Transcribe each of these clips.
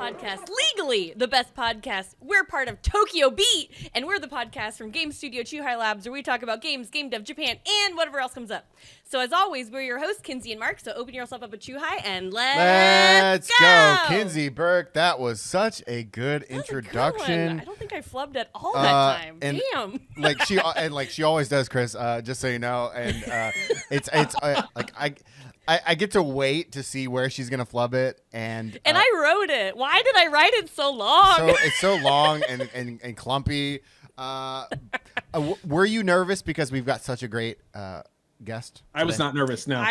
podcast, legally the best podcast. We're part of Tokyo Beat, and we're the podcast from Game Studio Chuhai Labs, where we talk about games, game dev, Japan, and whatever else comes up. So as always, we're your hosts, Kinsey and Mark, so open yourself up a Chuhai, and let's go! Kinsey, Burke, that was such a good introduction. A good one. I don't think I flubbed at all that time. And damn. like she always does, Chris, just so you know. And it's like I get to wait to see where she's gonna flub it, and I wrote it. Why did I write it so long? So it's so long and clumpy. Were you nervous because we've got such a great guest? I was not nervous. No.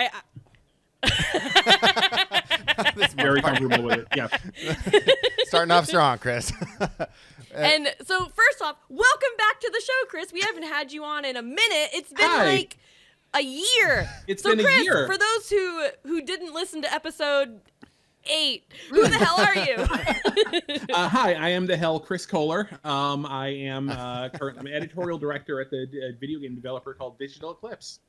This very comfortable with it. Yeah. Starting off strong, Chris. And so first off, welcome back to the show, Chris. We haven't had you on in a minute. It's been like a year. It's been Chris, a year. For those who didn't listen to episode 8, who the hell are you? Hi, I am the hell Chris Kohler. I am currently I'm editorial director at the video game developer called Digital Eclipse.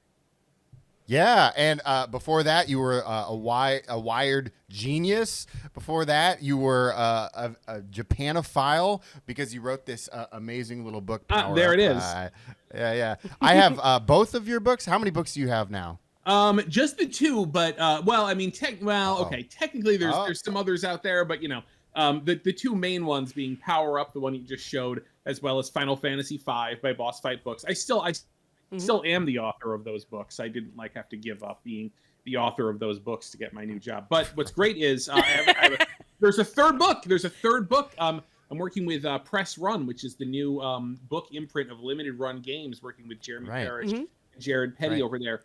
Yeah, and before that, you were a wired genius. Before that, you were a Japanophile because you wrote this amazing little book. There it is. Yeah. I have both of your books. How many books do you have now? Just the 2, but technically there's some others out there, but you know, the 2 main ones being Power Up, the one you just showed, as well as Final Fantasy V by Boss Fight Books. I still am the author of those books. I didn't have to give up being the author of those books to get my new job. But what's great is there's a third book. I'm working with Press Run, which is the new book imprint of limited run games, working with Jeremy Parrish and Jared Petty over there,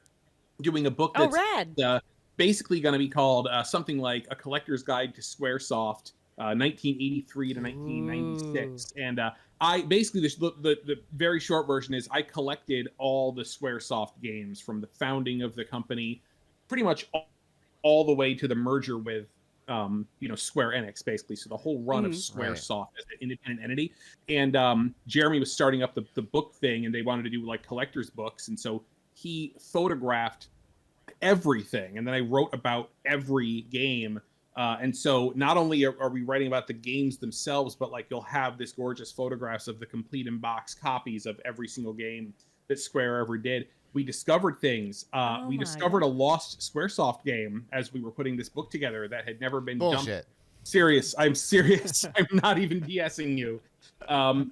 doing a book that's basically going to be called something like A Collector's Guide to Squaresoft, 1983 to 1996. And I basically, the very short version is I collected all the Squaresoft games from the founding of the company, pretty much all the way to the merger with Square Enix, basically. So the whole run of Squaresoft as an independent entity. And Jeremy was starting up the book thing, and they wanted to do like collector's books. And so he photographed everything. And then I wrote about every game. And so not only are we writing about the games themselves, but like you'll have this gorgeous photographs of the complete in-box copies of every single game that Square ever did. We discovered things. We discovered a lost Squaresoft game as we were putting this book together that had never been dumped. Serious. I'm serious. I'm not even BSing you.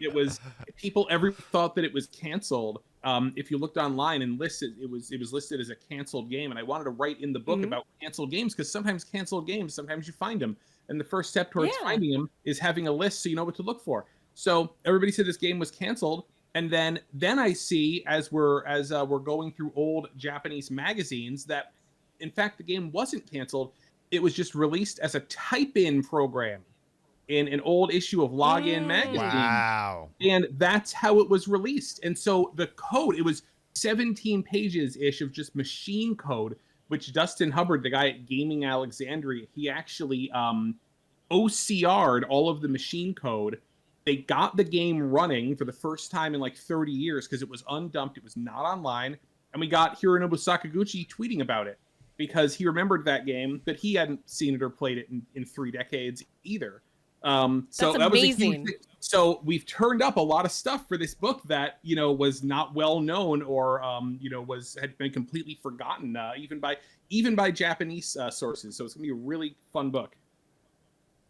It was people thought that it was canceled. If you looked online and listed, it was listed as a canceled game, and I wanted to write in the book about canceled games because sometimes you find them, and the first step towards finding them is having a list so you know what to look for. So everybody said this game was canceled, and then I see as we're going through old Japanese magazines that in fact the game wasn't canceled. It was just released as a type-in program in an old issue of Login magazine. Wow. And that's how it was released. And so the code, it was 17 pages-ish of just machine code, which Dustin Hubbard, the guy at Gaming Alexandria, he actually OCR'd all of the machine code. They got the game running for the first time in like 30 years because it was undumped. It was not online. And we got Hironobu Sakaguchi tweeting about it because he remembered that game, but he hadn't seen it or played it in 3 decades either. So that's that was amazing. a huge thing. So we've turned up a lot of stuff for this book that was not well known or had been completely forgotten even by Japanese sources. So it's gonna be a really fun book.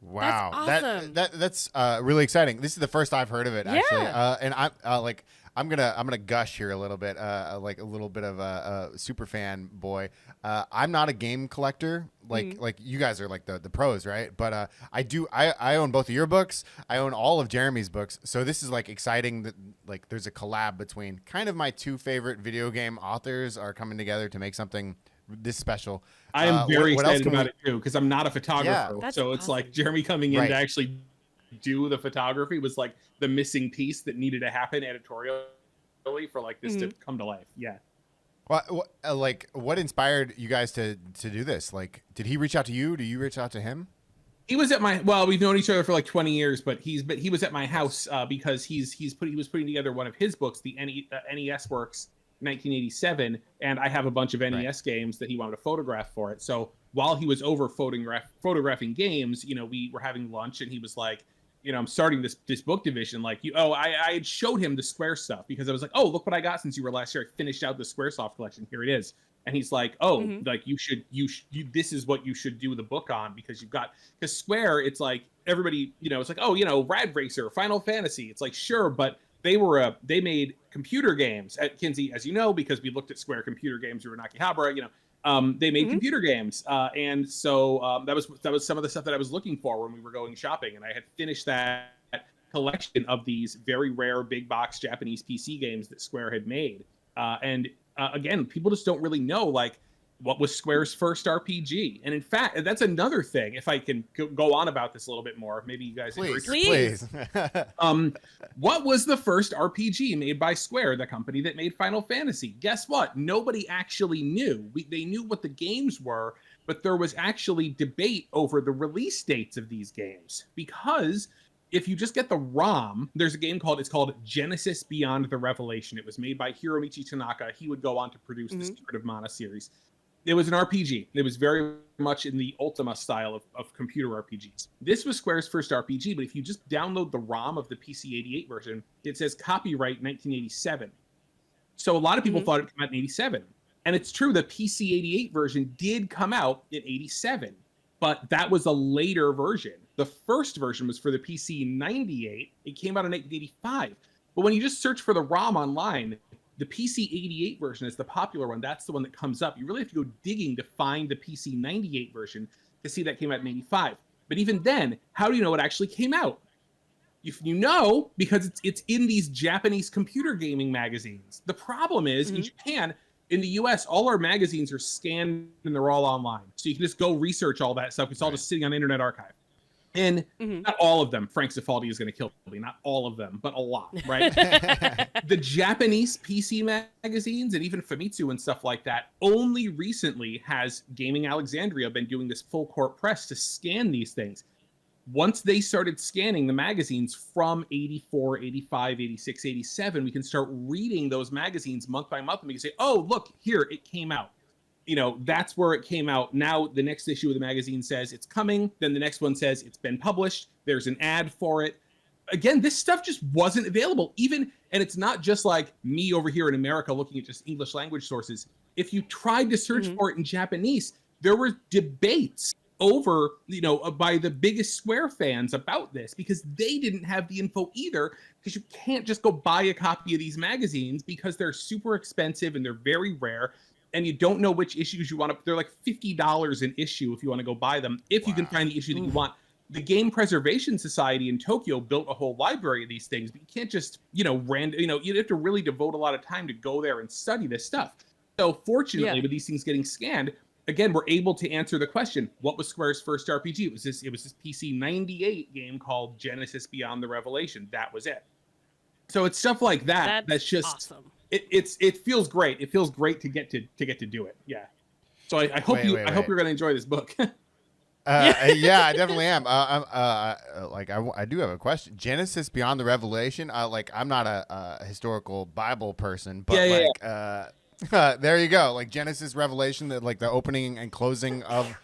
Wow, that's awesome. That's really exciting. This is the first I've heard of it actually, and I'm gonna gush here a little bit, like a little bit of a super fan boy. I'm not a game collector like you guys are like the pros, right? But I own both of your books. I own all of Jeremy's books. So this is like exciting that like there's a collab between kind of my 2 favorite video game authors are coming together to make something this special. I am very excited about it too because I'm not a photographer. That's so it's awesome. like Jeremy coming in to actually do the photography was like the missing piece that needed to happen editorially for like this to come to life. Yeah. What inspired you guys to do this? Like, did he reach out to you? Do you reach out to him? He was at we've known each other for like 20 years, but he was at my house because he was putting together one of his books, the NES Works 1987, and I have a bunch of NES games that he wanted to photograph for it. So while he was over photographing games, we were having lunch, and he was like, I'm starting this book division. Like, I had showed him the Square stuff because I was like, oh, look what I got since you were last year. I finished out the Squaresoft collection. Here it is. And he's like, oh, like you this is what you should do the book on, because because Square, it's like everybody, it's like, oh, Rad Racer, Final Fantasy. It's like, sure, but they made computer games at Kinsey, as you know, because we looked at Square computer games through Akihabara, they made computer games. And so that was some of the stuff that I was looking for when we were going shopping. And I had finished that collection of these very rare big box Japanese PC games that Square had made. Again, people just don't really know, like, what was Square's first RPG. And in fact, that's another thing, if I can go on about this a little bit more, maybe you guys please. What was the first RPG made by Square, the company that made Final Fantasy? Guess what? Nobody actually knew. They knew what the games were, but there was actually debate over the release dates of these games, because if you just get the ROM, there's a game called Genesis Beyond the Revelation. It was made by Hiromichi Tanaka. He would go on to produce the Secret of Mana series. It was an RPG. It was very much in the Ultima style of computer RPGs. This was Square's first RPG, but if you just download the ROM of the PC-88 version, it says copyright 1987. So a lot of people thought it came out in 87. And it's true, the PC-88 version did come out in 87, but that was a later version. The first version was for the PC-98. It came out in 1985. But when you just search for the ROM online, the PC-88 version is the popular one. That's the one that comes up. You really have to go digging to find the PC-98 version to see that came out in 85. But even then, how do you know it actually came out? You know, because it's in these Japanese computer gaming magazines. The problem is, in Japan, in the US, all our magazines are scanned and they're all online. So you can just go research all that stuff. It's all just sitting on Internet Archive. And not all of them. Frank Cifaldi is going to kill me. Not all of them, but a lot, right? The Japanese PC magazines and even Famitsu and stuff like that, only recently has Gaming Alexandria been doing this full court press to scan these things. Once they started scanning the magazines from 84, 85, 86, 87, we can start reading those magazines month by month, and we can say, oh, look, here, it came out. That's where it came out. Now the next issue of the magazine says it's coming. Then the next one says it's been published. There's an ad for it. Again, this stuff just wasn't available. And it's not just like me over here in America looking at just English language sources. If you tried to search for it in Japanese, there were debates over, by the biggest Square fans about this, because they didn't have the info either, because you can't just go buy a copy of these magazines because they're super expensive and they're very rare. And you don't know which issues you want to. They're like $50 an issue if you want to go buy them, if you can find the issue that you want. The Game Preservation Society in Tokyo built a whole library of these things, but you can't just, you have to really devote a lot of time to go there and study this stuff. So fortunately, with these things getting scanned, again, we're able to answer the question, what was Square's first RPG? It was this PC-98 game called Genesis Beyond the Revelation. That was it. So it's stuff like that. That's just awesome. It feels great. It feels great to get to do it. Yeah. So I hope you're going to enjoy this book. Yeah, I definitely am. I do have a question. Genesis Beyond the Revelation. I'm not a historical Bible person, but there you go. Like Genesis Revelation, the opening and closing of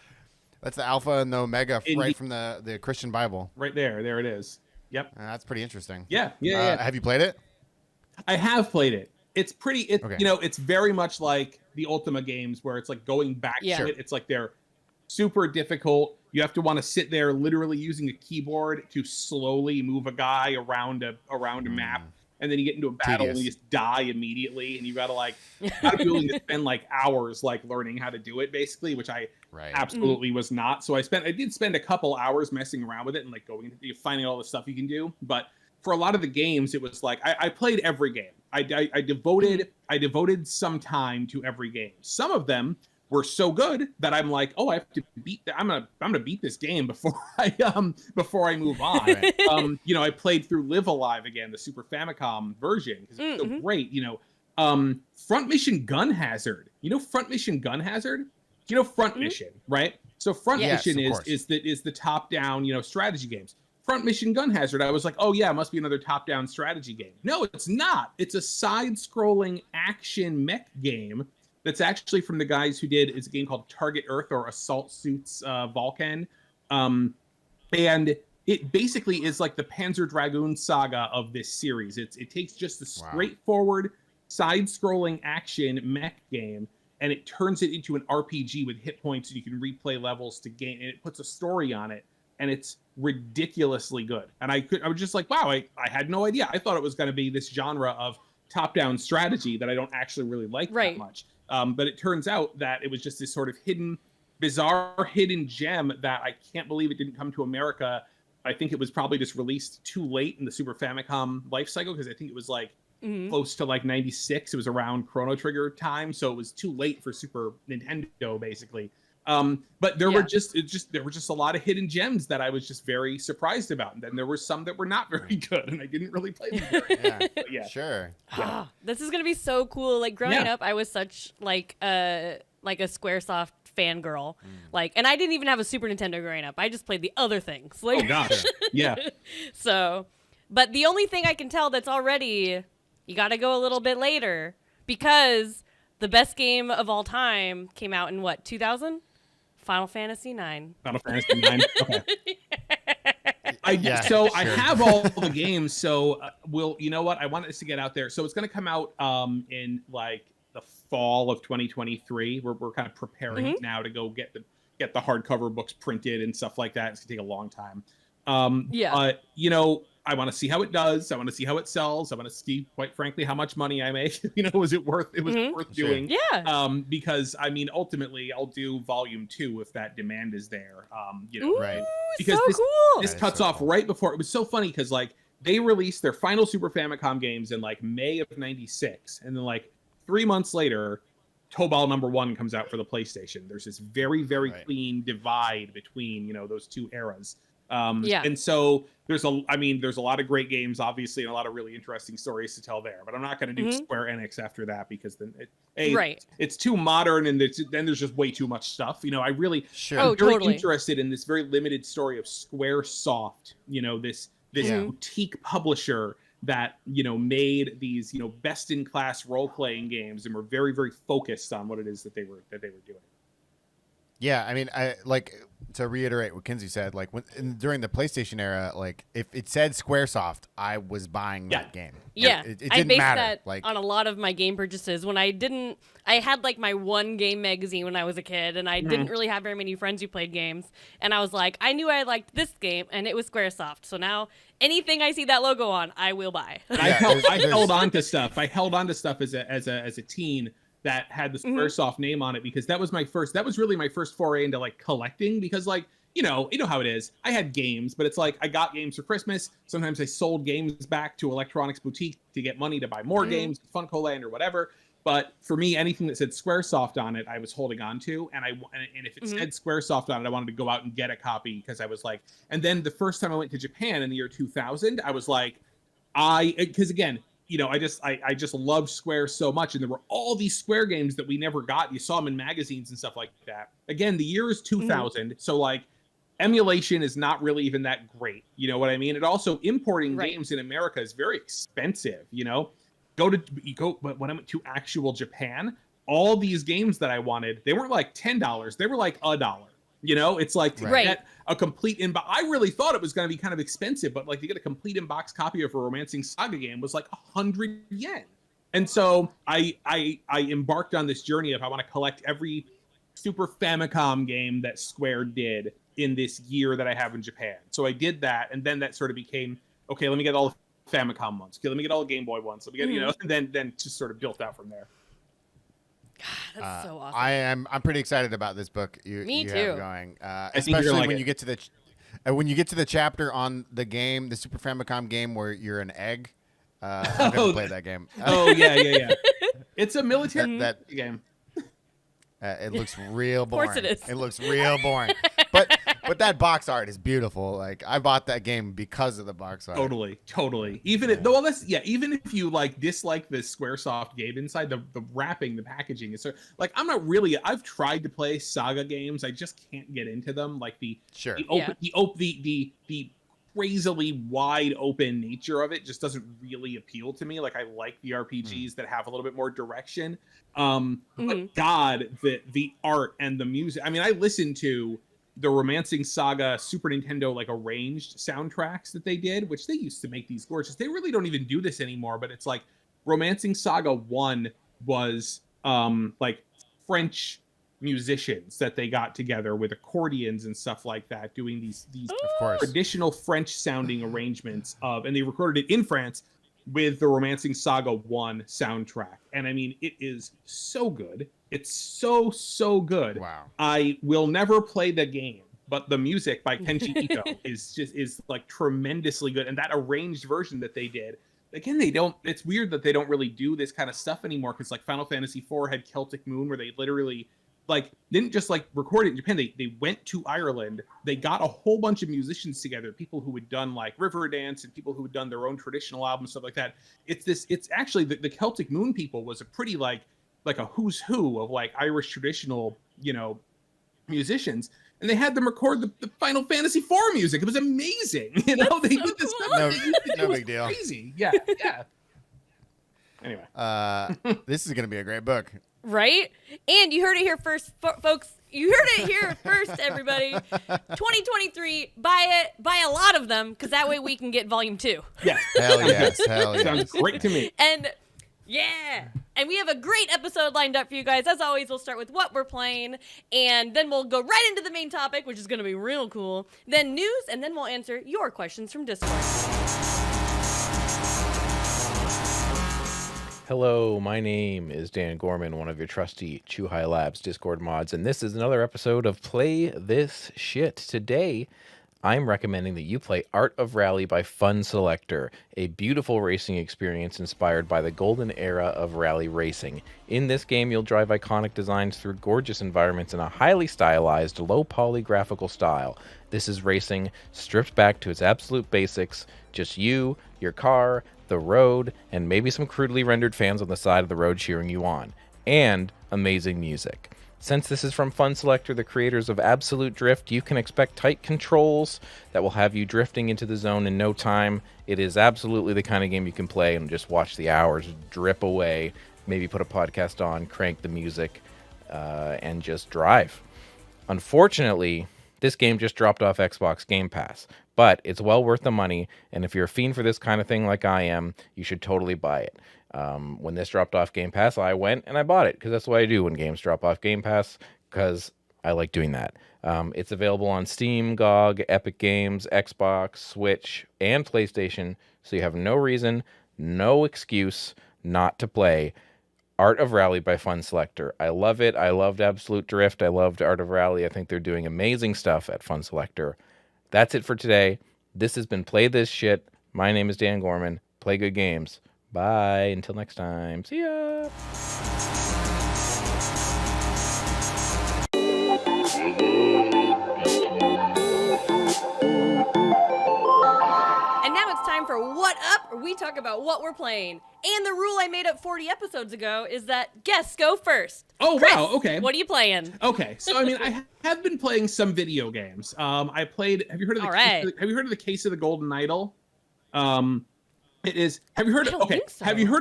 that's the Alpha and the Omega right from the Christian Bible. Right there. There it is. Yep. That's pretty interesting. Yeah. Have you played it? I have played it. It's pretty. It's very much like the Ultima games where it's like going back to it. It's like they're super difficult. You have to want to sit there literally using a keyboard to slowly move a guy around a map, and then you get into a battle and you just die immediately, and you gotta be willing to spend hours learning how to do it basically, which I absolutely was not. So I did spend a couple hours messing around with it and going finding all the stuff you can do, but for a lot of the games, it was I played every game. I devoted some time to every game. Some of them were so good that I'm like, oh, I have to beat that. I'm gonna beat this game before I move on. I played through Live Alive again, the Super Famicom version, because it's so great. Front Mission Gun Hazard. Front Mission Gun Hazard. Front Mission, right? So Front Mission is the top down strategy games. Front Mission Gun Hazard, I was like, oh yeah, it must be another top-down strategy game. No, it's not. It's a side-scrolling action mech game that's actually from the guys who did is a game called Target Earth or Assault Suits Vulcan. And it basically is like the Panzer Dragoon saga of this series. It takes just a straightforward side-scrolling action mech game, and it turns it into an RPG with hit points, and you can replay levels to gain, and it puts a story on it, and it's ridiculously good. And I was just like, wow, I had no idea. I thought it was going to be this genre of top-down strategy that I don't actually really like that much. But it turns out that it was just this sort of bizarre hidden gem that I can't believe it didn't come to America. I think it was probably just released too late in the Super Famicom life cycle, because I think it was like close to like 96. It was around Chrono Trigger time, so it was too late for Super Nintendo, basically. But there were just a lot of hidden gems that I was just very surprised about, and then there were some that were not very good, and I didn't really play them. Sure. Yeah. This is gonna be so cool. Like growing up, I was such like a SquareSoft fangirl. Like, and I didn't even have a Super Nintendo growing up. I just played the other things. Like, oh gosh, yeah. So, but the only thing I can tell that's already, you got to go a little bit later, because the best game of all time came out in what, 2000? Final Fantasy 9. Final Fantasy 9. Okay. I have all the games. So you know what? I want this to get out there. So it's going to come out in like the fall of 2023. We're kind of preparing now to go get the hardcover books printed and stuff like that. It's gonna take a long time. You know, I want to see how it does. I want to see how it sells. I want to see, quite frankly, how much money I make. You know, was it worth doing? Yeah. Because I mean, ultimately, I'll do volume 2 if that demand is there. You know, right? Because so cool. This cuts off right before. It was so funny because like they released their final Super Famicom games in like May of '96, and then like 3 months later, Tobal #1 comes out for the PlayStation. There's this very, very clean divide between, you know, those two eras. And so there's a lot of great games, obviously, and a lot of really interesting stories to tell there. But I'm not going to do Square Enix after that, because then it's too modern, and then there's just way too much stuff. You know, I'm very interested in this very limited story of Squaresoft. You know, this boutique publisher that, you know, made these, you know, best in class role playing games, and were very, very focused on what it is that they were doing. Yeah, I mean, I like to reiterate what Kinsey said. Like during the PlayStation era, like if it said SquareSoft, I was buying that game. Yeah, it didn't I based matter. that like on a lot of my game purchases. When I had like my one game magazine when I was a kid, and I didn't really have very many friends who played games. And I was like, I knew I liked this game, and it was SquareSoft. So now anything I see that logo on, I will buy. I held on to stuff. I held on to stuff as a teen that had the Squaresoft name on it, because that was really my first foray into like collecting, because like, you know how it is. I had games, but it's like I got games for Christmas. Sometimes I sold games back to Electronics Boutique to get money to buy more games, Funko Land or whatever. But for me, anything that said Squaresoft on it, I was holding on to. And if it said Squaresoft on it, I wanted to go out and get a copy, because I was like, and then the first time I went to Japan in the year 2000, I was like, because again, you know, I just loved Square so much, and there were all these Square games that we never got. You saw them in magazines and stuff like that. Again, the year is 2000, so like emulation is not really even that great. You know what I mean? And also importing games in America is very expensive. You know, but when I went to actual Japan, all these games that I wanted, they weren't like $10. They were like $1. You know, it's like to get a complete inbox. I really thought it was going to be kind of expensive, but like to get a complete inbox copy of a Romancing Saga game was like 100 yen. And so I embarked on this journey of I want to collect every Super Famicom game that Square did in this year that I have in Japan. So I did that, and then that sort of became, okay, let me get all the Famicom ones. Okay, let me get all the Game Boy ones. Let me get, you know, and then just sort of built out from there. God, that's so awesome. I'm pretty excited about this book. Me too. Have going, especially when you get to the chapter on the game, the Super Famicom game where you're an egg. I'm gonna play that game. Oh yeah. It's a military game. It looks real boring. Of course it is. It looks real boring. But that box art is beautiful. Like I bought that game because of the box art. Totally. Even if you like dislike the Squaresoft game inside, the wrapping, the packaging is like I've tried to play Saga games. I just can't get into them. Like the crazily wide open nature of it just doesn't really appeal to me. Like, I like the RPGs that have a little bit more direction. But God, the art and the music. I mean, I listened to the Romancing Saga Super Nintendo like arranged soundtracks that they did, which they used to make these gorgeous. They really don't even do this anymore, but it's like Romancing Saga 1 was like French musicians that they got together with accordions and stuff like that, doing these of course, traditional French sounding arrangements of, and they recorded it in France with the Romancing Saga 1 soundtrack. And I mean, it is so good. It's so good. Wow. I will never play the game, but the music by Kenji Ito is like tremendously good. And that arranged version that they did, again, it's weird that they don't really do this kind of stuff anymore, because like Final Fantasy IV had Celtic Moon, where they literally like didn't just like record it in Japan. They went to Ireland. They got a whole bunch of musicians together, people who had done like Riverdance and people who had done their own traditional albums, stuff like that. It's actually the Celtic Moon people was a pretty like a who's who of like Irish traditional, musicians. And they had them record the Final Fantasy IV music. It was amazing. They did this stuff. No big deal. Crazy. Yeah. Anyway. This is going to be a great book. Right? And you heard it here first, folks. You heard it here first, everybody. 2023, buy it. Buy a lot of them, because that way we can get volume 2. Yes. Hell yes. Hell yes. Sounds great to me. And yeah. And we have a great episode lined up for you guys. As always, we'll start with what we're playing, and then we'll go right into the main topic, which is going to be real cool. Then news, and then we'll answer your questions from Discord. Hello, my name is Dan Gorman, one of your trusty Chuhai Labs Discord mods, and this is another episode of Play This Shit. Today, I'm recommending that you play Art of Rally by Fun Selector, a beautiful racing experience inspired by the golden era of rally racing. In this game, you'll drive iconic designs through gorgeous environments in a highly stylized, low-poly graphical style. This is racing stripped back to its absolute basics, just you, your car, the road, and maybe some crudely rendered fans on the side of the road cheering you on. And amazing music. Since this is from Fun Selector, the creators of Absolute Drift, you can expect tight controls that will have you drifting into the zone in no time. It is absolutely the kind of game you can play and just watch the hours drip away, maybe put a podcast on, crank the music, and just drive. Unfortunately, this game just dropped off Xbox Game Pass, but it's well worth the money, and if you're a fiend for this kind of thing like I am, you should totally buy it. When this dropped off Game Pass, I went and I bought it, because that's what I do when games drop off Game Pass, because I like doing that. It's available on Steam, GOG, Epic Games, Xbox, Switch, and PlayStation, so you have no reason, no excuse not to play Art of Rally by Fun Selector. I love it. I loved Absolute Drift. I loved Art of Rally. I think they're doing amazing stuff at Fun Selector. That's it for today. This has been Play This Shit. My name is Dan Gorman. Play good games. Bye. Until next time. See ya. And now it's time for What Up, where we talk about what we're playing. And the rule I made up 40 episodes ago is that guests go first. Oh, Chris, wow. Okay. What are you playing? Okay. So, I mean, I have been playing some video games. I played, have you heard of the Case of the Golden Idol? It is, have you heard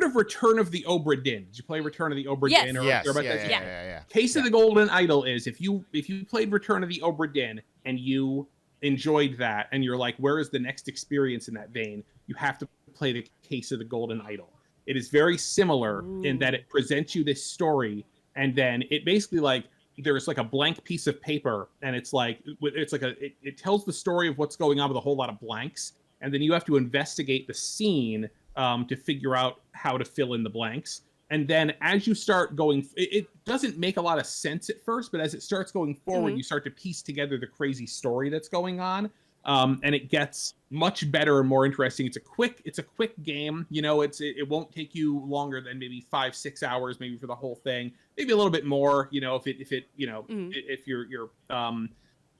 of Return of the Obra Dinn? Did you play Return of the Obra Dinn? Yes. Yeah. Case of the Golden Idol is, if you played Return of the Obra Dinn and you enjoyed that and you're like, where is the next experience in that vein? You have to play the Case of the Golden Idol. It is very similar in that it presents you this story, and then it basically like, there's like a blank piece of paper, and it tells the story of what's going on with a whole lot of blanks, and then you have to investigate the scene to figure out how to fill in the blanks. And then as you start going, it doesn't make a lot of sense at first, but as it starts going forward, you start to piece together the crazy story that's going on. And it gets much better and more interesting. It's a quick game. It won't take you longer than maybe 5-6 hours, maybe for the whole thing, maybe a little bit more, if you're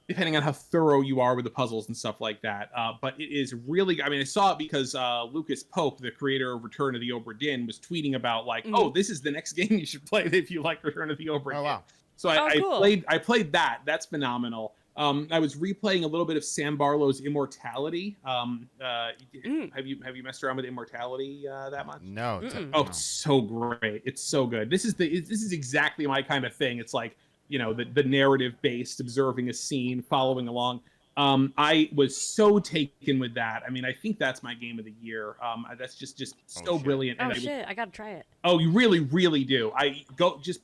depending on how thorough you are with the puzzles and stuff like that. But it is really, I saw it because Lucas Pope, the creator of Return of the Obra Dinn, was tweeting about oh, this is the next game you should play if you like Return of the Obra Dinn. Oh, wow. So I played that. That's phenomenal. I was replaying a little bit of Sam Barlow's Immortality. Have you messed around with Immortality that much? No. Oh, it's so great. It's so good. This is exactly my kind of thing. It's like, the narrative based, observing a scene, following along. I was so taken with that. I mean, I think that's my game of the year. That's just so brilliant. Oh, shit. I got to try it. Oh, you really, really do.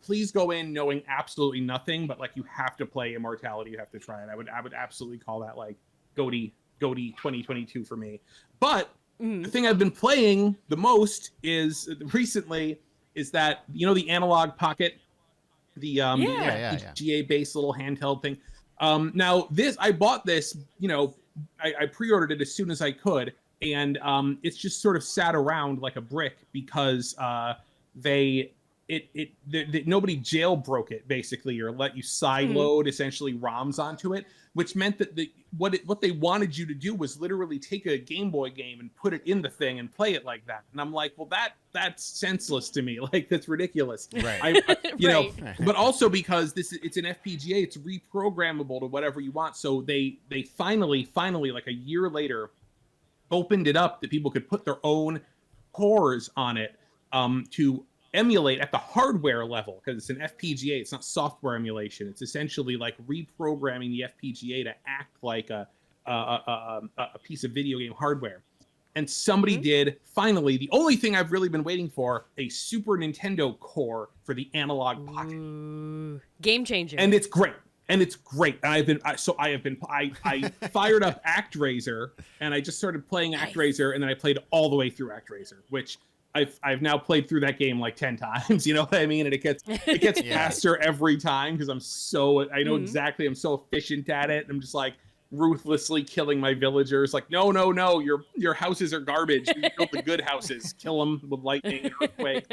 Please go in knowing absolutely nothing, but like you have to play Immortality. You have to try it. I would absolutely call that like GOTY 2022 for me. But the thing I've been playing the most recently is that, the Analog Pocket, the PGA based little handheld thing. Now I bought this, I pre-ordered it as soon as I could, and it's just sort of sat around like a brick because nobody jailbroke it basically, or let you sideload essentially ROMs onto it, which meant that what they wanted you to do was literally take a Game Boy game and put it in the thing and play it like that. And I'm like, well, that's senseless to me. Like, that's ridiculous. Right. But also because it's an FPGA, it's reprogrammable to whatever you want. So they finally, like a year later, opened it up that people could put their own cores on it to emulate at the hardware level, because it's an FPGA. It's not software emulation. It's essentially like reprogramming the FPGA to act like a piece of video game hardware. And somebody did, finally, the only thing I've really been waiting for, a Super Nintendo core for the Analog Pocket. Ooh, game changer. And it's great. And I fired up ActRaiser, and I just started playing ActRaiser, and then I played all the way through ActRaiser, which I've now played through that game like 10 times, you know what I mean? And it gets faster every time because I'm so exactly, I'm so efficient at it. I'm just like ruthlessly killing my villagers. Like, no, your houses are garbage. You built the good houses. Kill them with lightning and earthquake.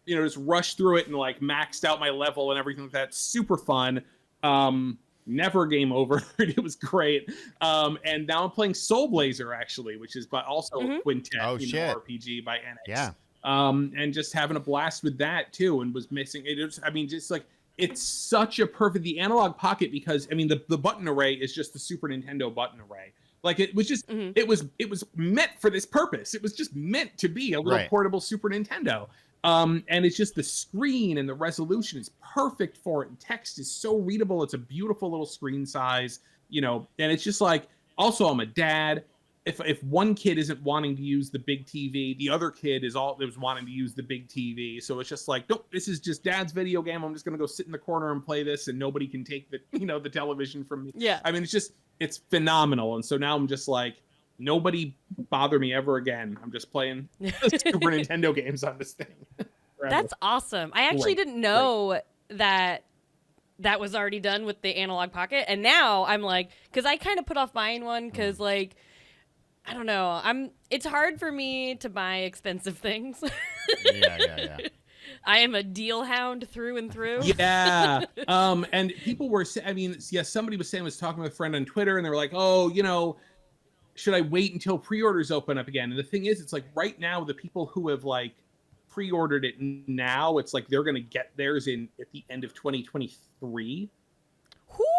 Just rush through it and like maxed out my level and everything like that. Super fun. Never game over. It was great. And now I'm playing Soul Blazer actually, which is also a quintet RPG by NX. Yeah. And just having a blast with that too, and was missing it. It's such a perfect, the Analog Pocket, because the button array is just the Super Nintendo button array. Like it was just, it was meant for this purpose. It was just meant to be a little portable Super Nintendo. And it's just the screen and the resolution is perfect for it. And text is so readable. It's a beautiful little screen size, and it's just like, also I'm a dad. If one kid isn't wanting to use the big TV, the other kid is wanting to use the big TV. So it's just like, nope, this is just dad's video game. I'm just going to go sit in the corner and play this, and nobody can take the television from me. Yeah. It's phenomenal. And so now I'm just like, nobody bother me ever again. I'm just playing Super Nintendo games on this thing. That's awesome. I actually didn't know that was already done with the Analog Pocket. And now I'm like, because I kind of put off buying one because like, I don't know. It's hard for me to buy expensive things. Yeah. I am a deal hound through and through. Yeah. And people were saying, somebody was talking with a friend on Twitter, and they were like, oh, should I wait until pre-orders open up again? And the thing is, it's like right now, the people who have like pre-ordered it now, it's like they're going to get theirs at the end of 2023.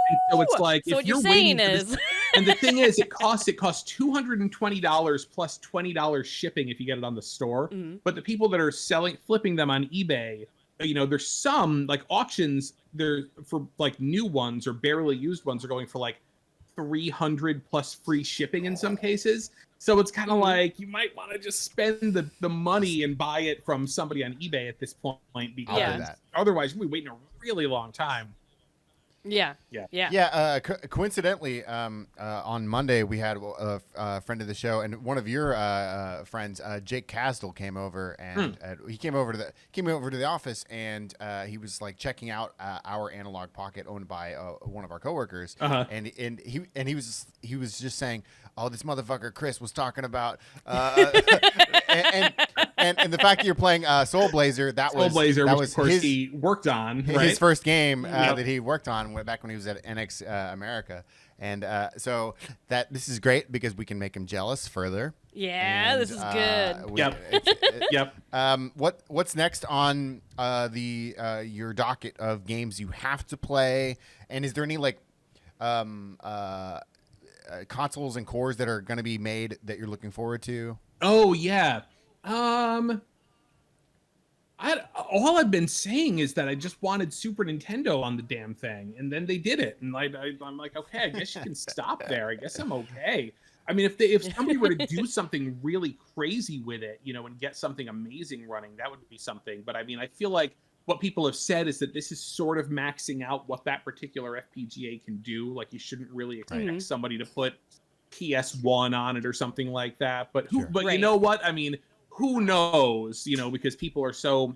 And so it's like, so if you're waiting for this, and the thing is, it costs $220 plus $20 shipping if you get it on the store. But the people that are flipping them on eBay, there's some like auctions there for like new ones or barely used ones are going for like $300 plus free shipping in some cases. So it's kind of like you might want to just spend the money and buy it from somebody on eBay at this point, because otherwise you'll be waiting a really long time. Yeah. Coincidentally, on Monday we had a friend of the show, and one of your friends, Jake Casdell, came over, and he came over to the office, and he was like checking out our Analog Pocket owned by one of our coworkers, and he was just saying, "Oh, this motherfucker Chris was talking about," and the fact that you're playing Soul Blazer, that was of course he worked on his first game that he worked on back when he was at NX America, and so this is great because we can make him jealous further. Yeah, and, this is good. Yep. What's next on your docket of games you have to play, and is there any like consoles and cores that are going to be made that you're looking forward to? Oh yeah. All I've been saying is that I just wanted Super Nintendo on the damn thing, and then they did it, and I'm like, okay, I guess you can stop there. I guess I'm okay. I mean, if somebody were to do something really crazy with it, and get something amazing running, that would be something. But I mean, I feel like what people have said is that this is sort of maxing out what that particular FPGA can do. Like, you shouldn't really expect somebody to put PS1 on it or something like that. But you know what? I mean, who knows? Because people are so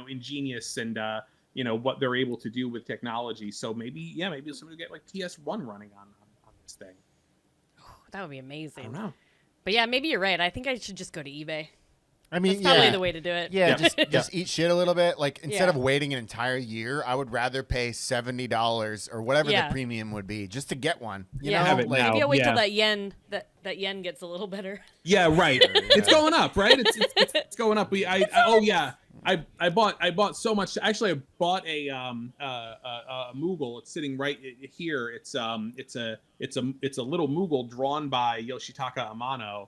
ingenious and what they're able to do with technology. So maybe somebody will get like PS1 running on this thing. That would be amazing. I don't know. But yeah, maybe you're right. I think I should just go to eBay. I mean, That's probably the way to do it. Yeah, just eat shit a little bit. Like, instead of waiting an entire year, I would rather pay $70 or whatever the premium would be just to get one. You know, have it maybe now. I'll wait till that yen gets a little better. Yeah, right. It's going up, right? It's going up. I bought so much. Actually, I bought a Moogle. It's sitting right here. It's a little Moogle drawn by Yoshitaka Amano.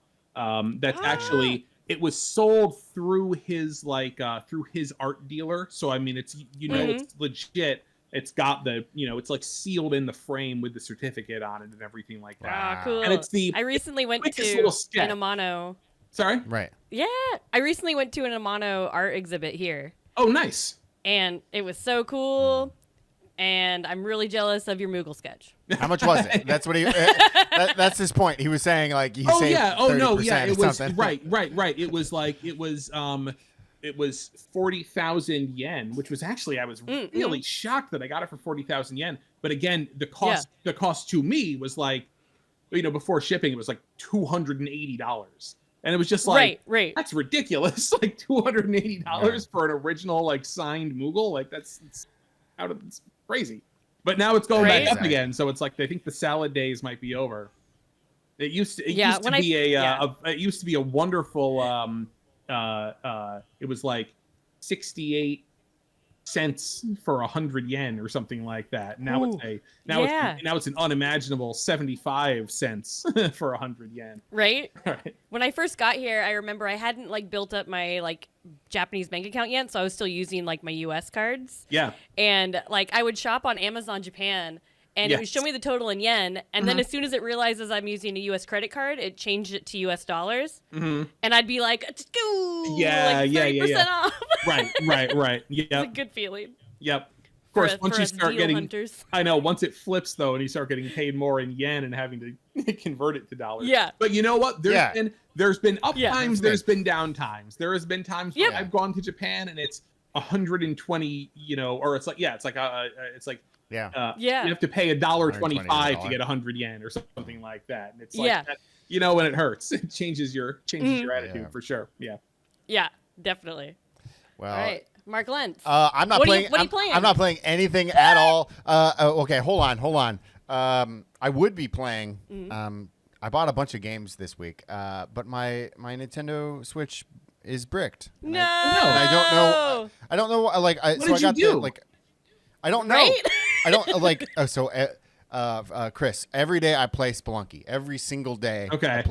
That's actually. It was sold through his art dealer. So I mean, it's it's legit. It's got the it's like sealed in the frame with the certificate on it and everything like that. Wow, cool. And it's I recently went to an Amano. Sorry? Right. Yeah. I recently went to an Amano art exhibit here. Oh, nice. And it was so cool. And I'm really jealous of your Moogle sketch. How much was it? That's what that's his point. He was saying like he saved 30% it was something. right. It was 40,000 yen, which was actually I was really shocked that I got it for 40,000 yen. But again, the cost to me was like, before shipping, it was like $280. And it was just like, that's ridiculous. Like $280 for an original like signed Moogle. Like it's crazy. But now it's going back up again. So it's like, I think the salad days might be over. It used to be a wonderful, it was like 68 cents for 100 yen or something like that. Now it's an unimaginable 75 cents for 100 yen. Right? When I first got here, I remember I hadn't like built up my like Japanese bank account yet, so I was still using like my US cards. Yeah. And like I would shop on Amazon Japan and it would show me the total in yen, and then as soon as it realizes I'm using a US credit card, it changed it to US dollars. And I'd be like, like 30% off. Right. Yeah. It's a good feeling. Yep. Of course, once you start getting, hunters. I know, once it flips though, and you start getting paid more in yen and having to convert it to dollars. Yeah. But you know what? There's been up times, there's been down times. There has been times when I've gone to Japan and it's 120, or it's like, you have to pay $1.25 to get 100 yen or something like that. And it's like, that, when it hurts, it changes your attitude for sure. Yeah. Yeah, definitely. Well, all right. Mark Lentz. I'm not playing. What are you playing? I'm not playing anything at all. Okay, hold on. I would be playing. I bought a bunch of games this week, but my Nintendo Switch is bricked. No. I don't know. I don't know. Like, what did you do? I don't know. Right? I don't like. Chris, every day I play Spelunky. Every single day. Okay. I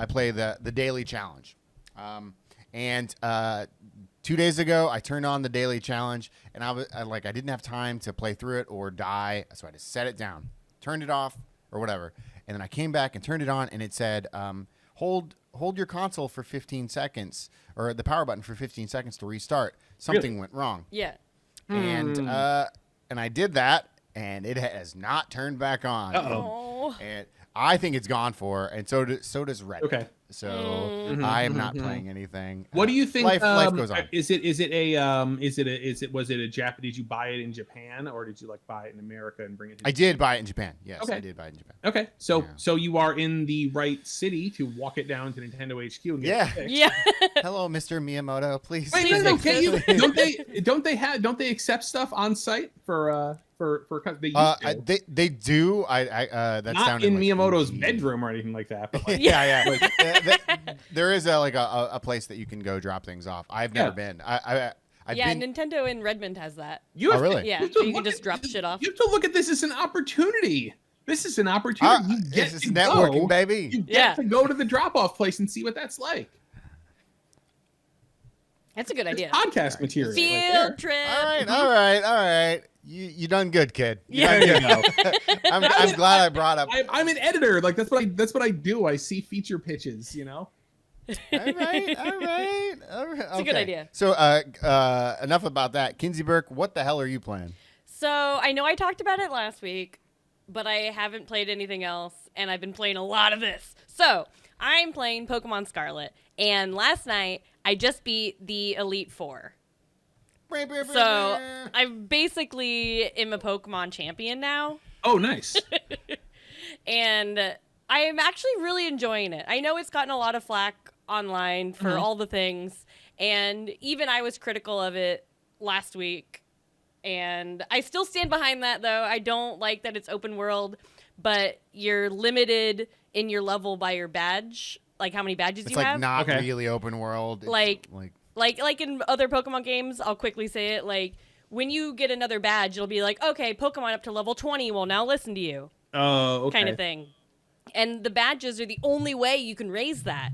play the daily challenge. And 2 days ago, I turned on the daily challenge, and I didn't have time to play through it or die, so I just set it down, turned it off, or whatever. And then I came back and turned it on, and it said, hold your console for 15 seconds, or the power button for 15 seconds to restart. Something went wrong. Yeah. And I did that, and it has not turned back on. Uh-oh. And I think it's gone for, and so does Reddit. Okay. So I am not playing anything. What do you think? Life goes on. Was it a Jap? Did you buy it in Japan or did you like buy it in America and bring it? I did buy it in Japan. Yes, okay. I did buy it in Japan. Okay, so you are in the right city to walk it down to Nintendo HQ and get it fixed. Yeah. Hello, Mr. Miyamoto. Please. Wait, no. Don't they accept stuff on site for they do. That's not in Miyamoto's bedroom or anything like that. But like, there is a place that you can go drop things off. I've never been. Nintendo in Redmond has that. Really? Yeah, so you can just drop shit off. You have to look at this as an opportunity. This is an opportunity. You get this to is networking, go. baby. You get to go to the drop-off place and see what that's like. That's a good idea. Podcast material. Field trip. All right. You done good, kid. Yeah, you know. I'm glad I brought up. I'm an editor. Like that's what I do. I see feature pitches. All right. It's a good idea. So, enough about that. Kinsey Burke, what the hell are you playing? So I know I talked about it last week, but I haven't played anything else, and I've been playing a lot of this. So I'm playing Pokemon Scarlet, and last night I just beat the Elite Four. So I basically am a Pokemon champion now. Oh, nice. And I am actually really enjoying it. I know it's gotten a lot of flack online for all the things, and even I was critical of it last week. And I still stand behind that, though. I don't like that it's open world, but you're limited in your level by your badge, like how many badges you have. It's not really open world. Like in other Pokemon games, I'll quickly say it, like, when you get another badge, it'll be like, okay, Pokemon up to level 20 will now listen to you. Oh, okay. Kind of thing. And the badges are the only way you can raise that.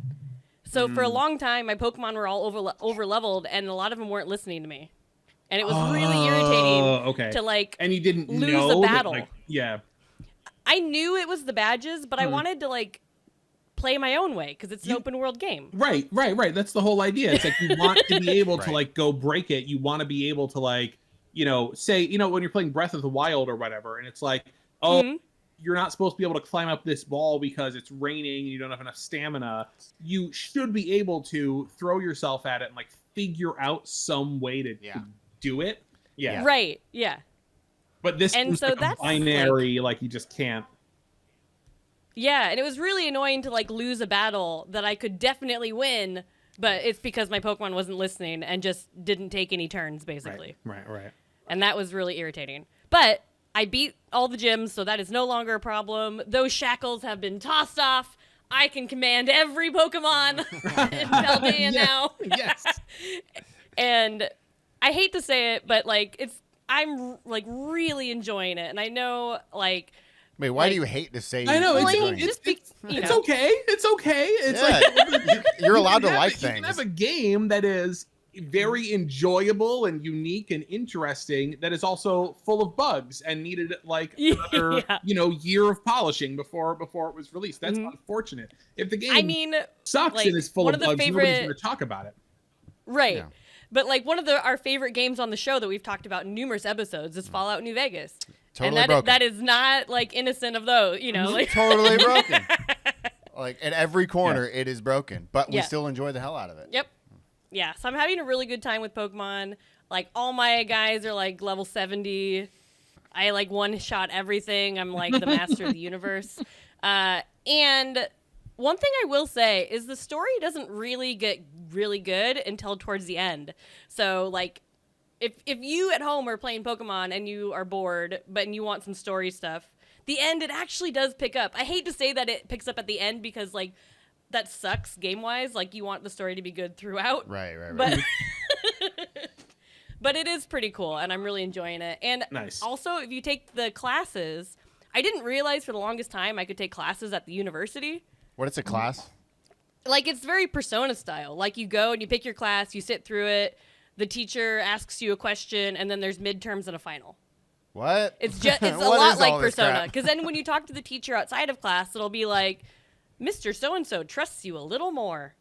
So for a long time, my Pokemon were all over leveled, and a lot of them weren't listening to me. And it was really irritating to, like, and you didn't lose know a battle. That, yeah. I knew it was the badges, but I wanted to, like, play my own way because it's an open world game. Right. That's the whole idea. It's like you want to be able to, like, go break it. You want to be able to, like, say, when you're playing Breath of the Wild or whatever, and it's like, you're not supposed to be able to climb up this ball because it's raining and you don't have enough stamina. You should be able to throw yourself at it and, like, figure out some way to do it. Yeah. Right. Yeah. But this is like a binary, like you just can't. Yeah, and it was really annoying to, like, lose a battle that I could definitely win, but it's because my Pokemon wasn't listening and just didn't take any turns, basically. Right. And that was really irritating. But I beat all the gyms, so that is no longer a problem. Those shackles have been tossed off. I can command every Pokemon in Paldea now. Yes. And I hate to say it, but, like, I'm, like, really enjoying it. And I know, like... Wait, why do you hate to say? I know it's okay. It's okay. It's like you're allowed to like things. You can have a game that is very enjoyable and unique and interesting that is also full of bugs and needed like another year of polishing before it was released. That's unfortunate. If the game sucks like, and is full of bugs, nobody's going to talk about it. Right. Yeah. But like one of our favorite games on the show that we've talked about in numerous episodes is Fallout New Vegas. Totally and broken. that is not like innocent of those, like totally broken. Like at every corner it is broken, but we still enjoy the hell out of it. Yep. Yeah, so I'm having a really good time with Pokemon. Like all my guys are like level 70. I like one-shot everything. I'm like the master of the universe. And one thing I will say is the story doesn't really get really good until towards the end. So like if you at home are playing Pokemon and you are bored, but you want some story stuff, the end, it actually does pick up. I hate to say that it picks up at the end because, like, that sucks game-wise. Like, you want the story to be good throughout. Right. But it is pretty cool, and I'm really enjoying it. And also, if you take the classes, I didn't realize for the longest time I could take classes at the university. What is a class? Like, it's very Persona style. Like, you go and you pick your class, you sit through it, the teacher asks you a question, and then there's midterms and a final. What? It's a lot like Persona. Because then when you talk to the teacher outside of class, it'll be like, Mr. So-and-so trusts you a little more.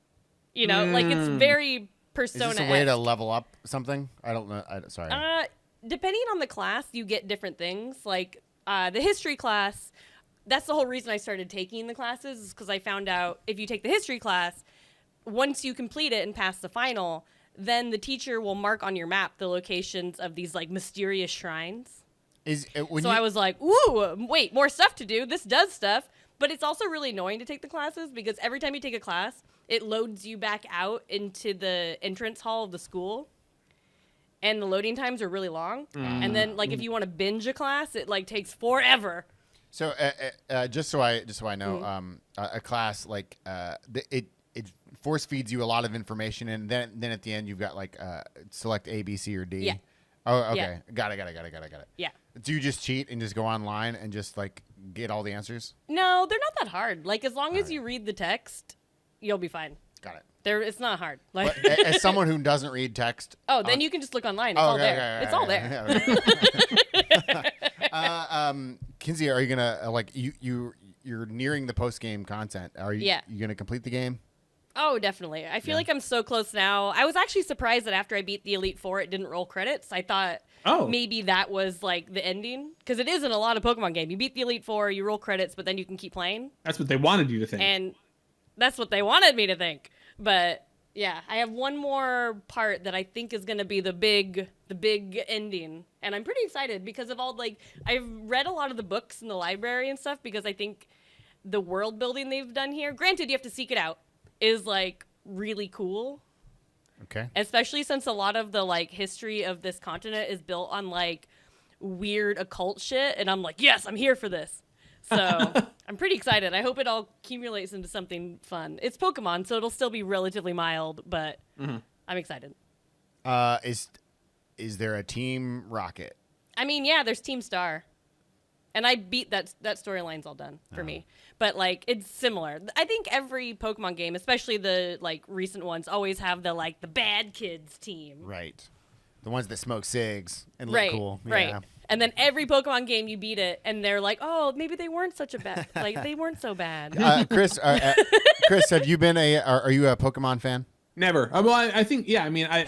Like it's very Persona-esque. Is this a way to level up something? I don't know. Sorry. Depending on the class, you get different things. Like the history class, that's the whole reason I started taking the classes is because I found out if you take the history class, once you complete it and pass the final, then the teacher will mark on your map the locations of these like mysterious shrines. I was like, ooh, wait, more stuff to do. This does stuff. But it's also really annoying to take the classes because every time you take a class, it loads you back out into the entrance hall of the school. And the loading times are really long. And then like if you want to binge a class, it like takes forever. So just so I know, a class like force feeds you a lot of information, and then at the end you've got like select A, B, C, or D. Yeah. Oh, okay. Yeah. Got it. Yeah. Do you just cheat and just go online and just like get all the answers? No, they're not that hard. Like as long as you read the text, you'll be fine. Got it. It's not hard. Like But as someone who doesn't read text, then you can just look online. It's all there. It's all there. Kinsey, are you gonna you're nearing the post game content? Are you? Yeah. You gonna complete the game? Oh, definitely. I feel like I'm so close now. I was actually surprised that after I beat the Elite Four, it didn't roll credits. I thought maybe that was like the ending, because it is in a lot of Pokemon game. You beat the Elite Four, you roll credits, but then you can keep playing. That's what they wanted you to think. And that's what they wanted me to think. But yeah, I have one more part that I think is going to be the big ending. And I'm pretty excited because of all, like, I've read a lot of the books in the library and stuff, because I think the world building they've done here, granted you have to seek it out, is like really cool. Okay. Especially since a lot of the like history of this continent is built on like weird occult shit. And I'm like, yes, I'm here for this. So I'm pretty excited. I hope it all accumulates into something fun. It's Pokemon, so it'll still be relatively mild, but I'm excited. Is there a Team Rocket? I mean, yeah, there's Team Star. And I beat that storyline's all done for me. But like it's similar. I think every Pokemon game, especially the like recent ones, always have the like the bad kids team. Right. The ones that smoke cigs and look cool. Right. Yeah. And then every Pokemon game you beat it, and they're like, "Oh, maybe they weren't such a bad. Like they weren't so bad." Chris, have you been are you a Pokemon fan? Never. Well, I think I mean, I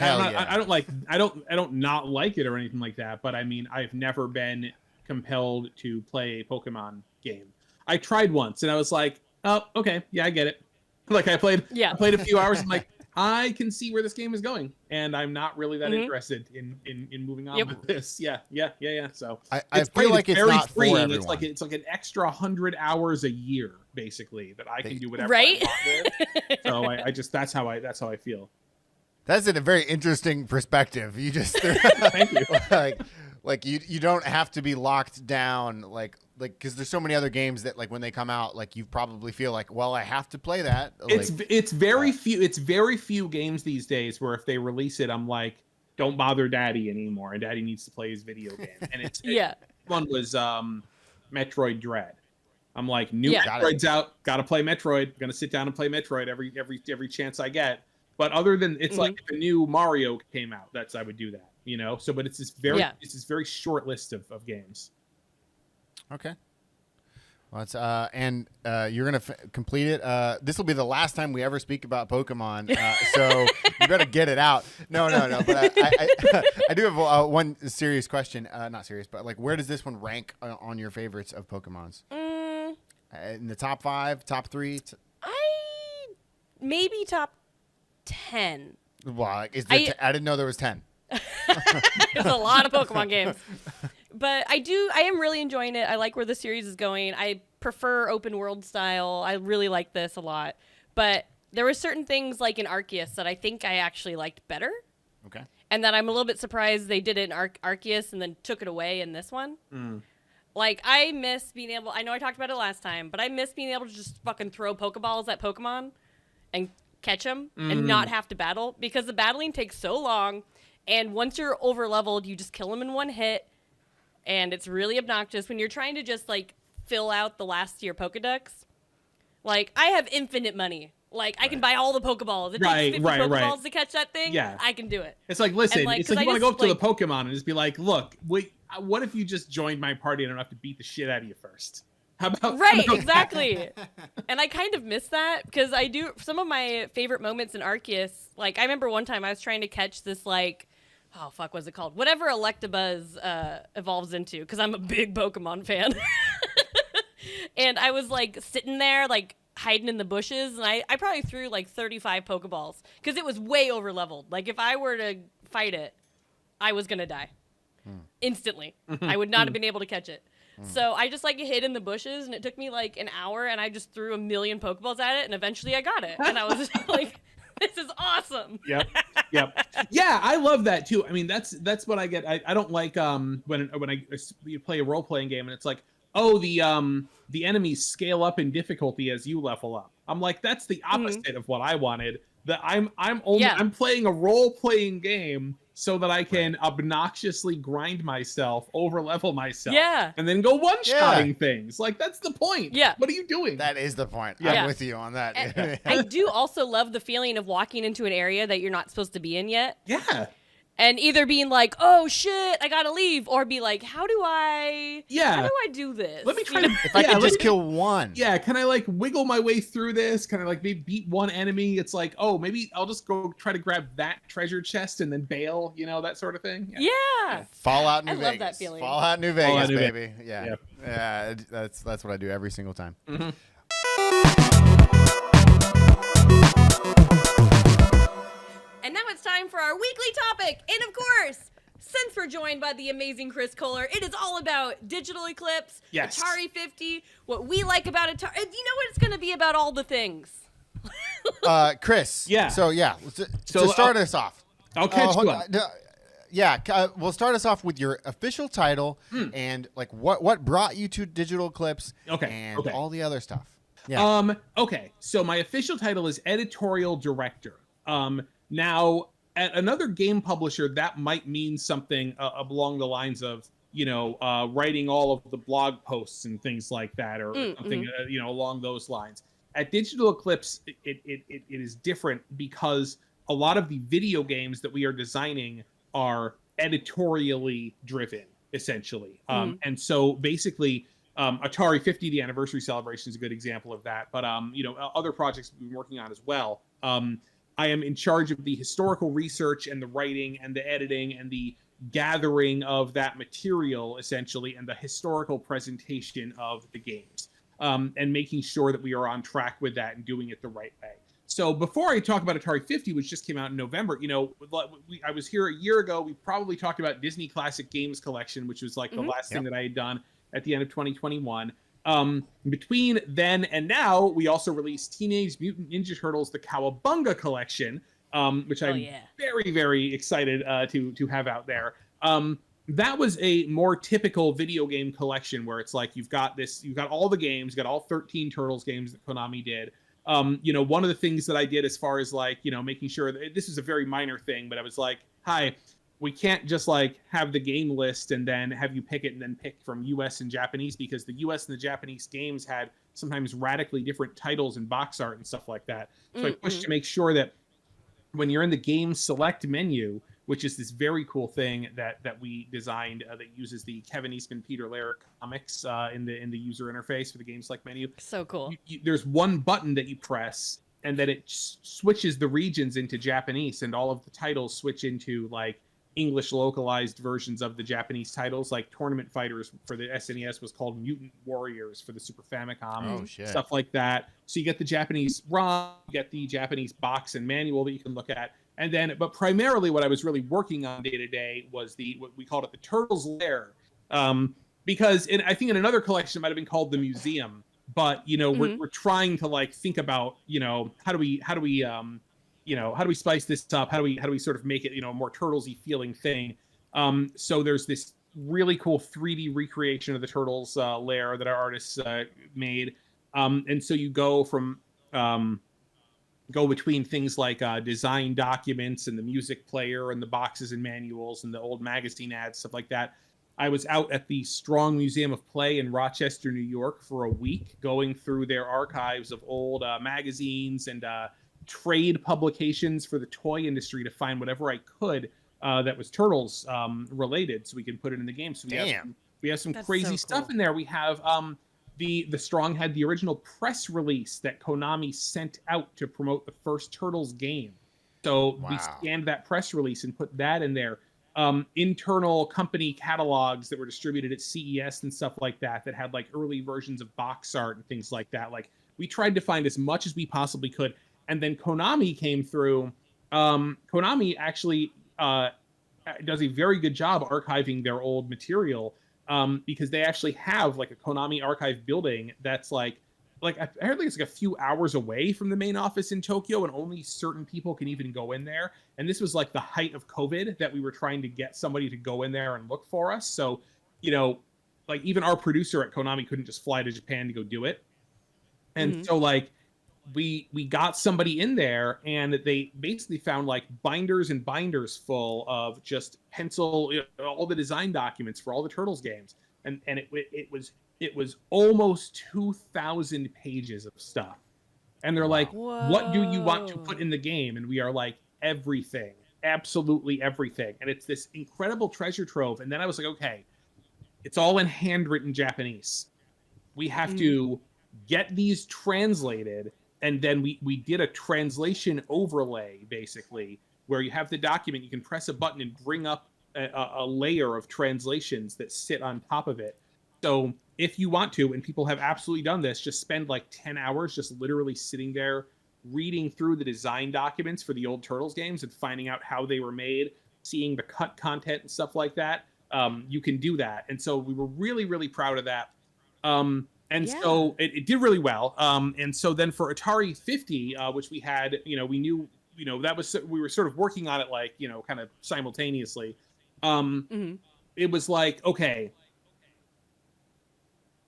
don't not like it or anything like that. But I mean, I've never been compelled to play a Pokemon game. I tried once, and I was like, "Oh, okay, yeah, I get it." Like I played a few hours, and like I can see where this game is going, and I'm not really that interested in moving on with this. Yeah. So I feel like it's very not freeing. for everyone. It's like an extra 100 hours a year, basically, that I can do whatever Right? I want with. So I just that's how I feel. That's in a very interesting perspective. You just Thank you. like you don't have to be locked down like because there's so many other games that like when they come out like you probably feel like, well, I have to play that. It's very few games these days where if they release it, I'm like, don't bother Daddy anymore, and Daddy needs to play his video game. And one was Metroid Dread. I'm like, new Metroid's out, gotta play Metroid. Gonna sit down and play Metroid every chance I get. But other than it's like if a new Mario came out, I would do that, you know. So, but it's this very short list of games. Okay. Well, it's and you're gonna complete it. This will be the last time we ever speak about Pokemon, so you better get it out. No. But I do have one serious question. Not serious, but like, where does this one rank on your favorites of Pokemon's? In the top 5, top 3? Maybe top 10. Wow, I didn't know there was 10. There's a lot of Pokemon games. But I am really enjoying it. I like where the series is going. I prefer open world style. I really like this a lot. But there were certain things like in Arceus that I think I actually liked better. Okay. And that I'm a little bit surprised they did it in Arceus and then took it away in this one. Like, I miss being able... I know I talked about it last time, but I miss being able to just fucking throw Pokeballs at Pokemon and catch them and not have to battle. Because the battling takes so long, and once you're over-leveled, you just kill them in one hit, and it's really obnoxious when you're trying to just, like, fill out the last of your Pokedex. Like, I have infinite money. Like, I can buy all the Pokeballs. It takes 50 Pokeballs to catch that thing. Yeah. I can do it. It's like, listen, it's like you want to go up to the Pokemon and just be like, look, wait, what if you just joined my party and I don't have to beat the shit out of you first? How about exactly. And I kind of miss that because I do some of my favorite moments in Arceus. Like, I remember one time I was trying to catch this, like, oh, fuck, what's it called? Whatever Electabuzz evolves into, because I'm a big Pokemon fan. And I was, like, sitting there, like, hiding in the bushes, and I probably threw, like, 35 Pokeballs, because it was way over-leveled. Like, if I were to fight it, I was going to die. Instantly. I would not have been able to catch it. So I just, like, hid in the bushes, and it took me, like, an hour, and I just threw 1,000,000 Pokeballs at it, and eventually I got it. And I was just like... This is awesome. Yep. Yeah, I love that too. I mean, that's what I get. I don't like when you play a role playing game and it's like, oh, the enemies scale up in difficulty as you level up. I'm like, that's the opposite of what I wanted. That I'm playing a role-playing game so that I can obnoxiously grind myself, over-level myself, and then go one-shotting things. Like, that's the point. Yeah. What are you doing? That is the point. Yeah. I'm with you on that. I do also love the feeling of walking into an area that you're not supposed to be in yet. Yeah. And either being like, oh shit, I gotta leave, or be like, how do I do this? Let me try to if I could just kill one. Yeah, can I like wiggle my way through this? Can I like maybe beat one enemy? It's like, oh, maybe I'll just go try to grab that treasure chest and then bail, that sort of thing. Yeah. Fallout New I Vegas. love that feeling. Fallout New Vegas, baby. Yeah. Yeah, that's what I do every single time. Mm-hmm. And now it's time for our weekly topic. And of course, since we're joined by the amazing Chris Kohler, it is all about Digital Eclipse, Atari 50, what we like about Atari. You know what it's going to be about all the things. Chris. Yeah. So, to start us off. I'll catch you up. We'll start us off with your official title and like what brought you to Digital Eclipse and all the other stuff. Yeah. Okay. So my official title is editorial director. Now, at another game publisher, that might mean something along the lines of, writing all of the blog posts and things like that, or something, along those lines. At Digital Eclipse, it is different because a lot of the video games that we are designing are editorially driven, essentially. And so basically, Atari 50, the anniversary celebration, is a good example of that. But, other projects we've been working on as well. I am in charge of the historical research and the writing and the editing and the gathering of that material, essentially, and the historical presentation of the games, and making sure that we are on track with that and doing it the right way. So before I talk about Atari 50, which just came out in November, I was here a year ago. We probably talked about Disney Classic Games Collection, which was like the last thing that I had done at the end of 2021. Between then and now, we also released Teenage Mutant Ninja Turtles, the Cowabunga collection, which I'm very, very excited to have out there. That was a more typical video game collection where it's like you've got all the games, you've got all 13 Turtles games that Konami did. One of the things that I did as far as like, making sure that this is a very minor thing, but I was like, hi, we can't just like have the game list and then have you pick it and then pick from US and Japanese, because the US and the Japanese games had sometimes radically different titles and box art and stuff like that. So I pushed to make sure that when you're in the game select menu, which is this very cool thing that we designed that uses the Kevin Eastman, Peter Laird comics in the user interface for the game select menu. So cool. There's one button that you press and then it switches the regions into Japanese, and all of the titles switch into like English localized versions of the Japanese titles. Like Tournament Fighters for the SNES was called Mutant Warriors for the Super Famicom. Stuff like that. So you get the Japanese ROM, you get the Japanese box and manual that you can look at. And then, but primarily what I was really working on day to day was what we called it the Turtles Lair. Because I think in another collection it might have been called the Museum. But, we're trying to like think about, how do we spice this up? How do we sort of make it, a more Turtles-y feeling thing? So there's this really cool 3D recreation of the Turtles lair that our artists made. And so you go between things like design documents and the music player and the boxes and manuals and the old magazine ads, stuff like that. I was out at the Strong Museum of Play in Rochester, New York for a week, going through their archives of old magazines and trade publications for the toy industry to find whatever I could that was Turtles related, so we can put it in the game. So we have some crazy stuff in there. We have the Strong had the original press release that Konami sent out to promote the first Turtles game. So we scanned that press release and put that in there. Internal company catalogs that were distributed at CES and stuff like that had like early versions of box art and things like that. Like we tried to find as much as we possibly could. And then Konami came through. Konami actually does a very good job archiving their old material because they actually have like a Konami archive building that's like I heard like it's like a few hours away from the main office in Tokyo, and only certain people can even go in there. And this was like the height of COVID that we were trying to get somebody to go in there and look for us. So, like even our producer at Konami couldn't just fly to Japan to go do it. And so like we got somebody in there, and they basically found like binders and binders full of just pencil, all the design documents for all the Turtles games, and it was almost 2,000 pages of stuff. And they're like, what do you want to put in the game? And we are like, everything, absolutely everything. And it's this incredible treasure trove. And then I was like, okay, it's all in handwritten Japanese. We have to get these translated. And then we did a translation overlay, basically, where you have the document, you can press a button and bring up a layer of translations that sit on top of it. So if you want to, and people have absolutely done this, just spend like 10 hours just literally sitting there reading through the design documents for the old Turtles games and finding out how they were made, seeing the cut content and stuff like that. You can do that. And so we were really, really proud of that. So it did really well. And so then for Atari 50, which we had, we knew, that was, we were sort of working on it like, kind of simultaneously. It was like, okay,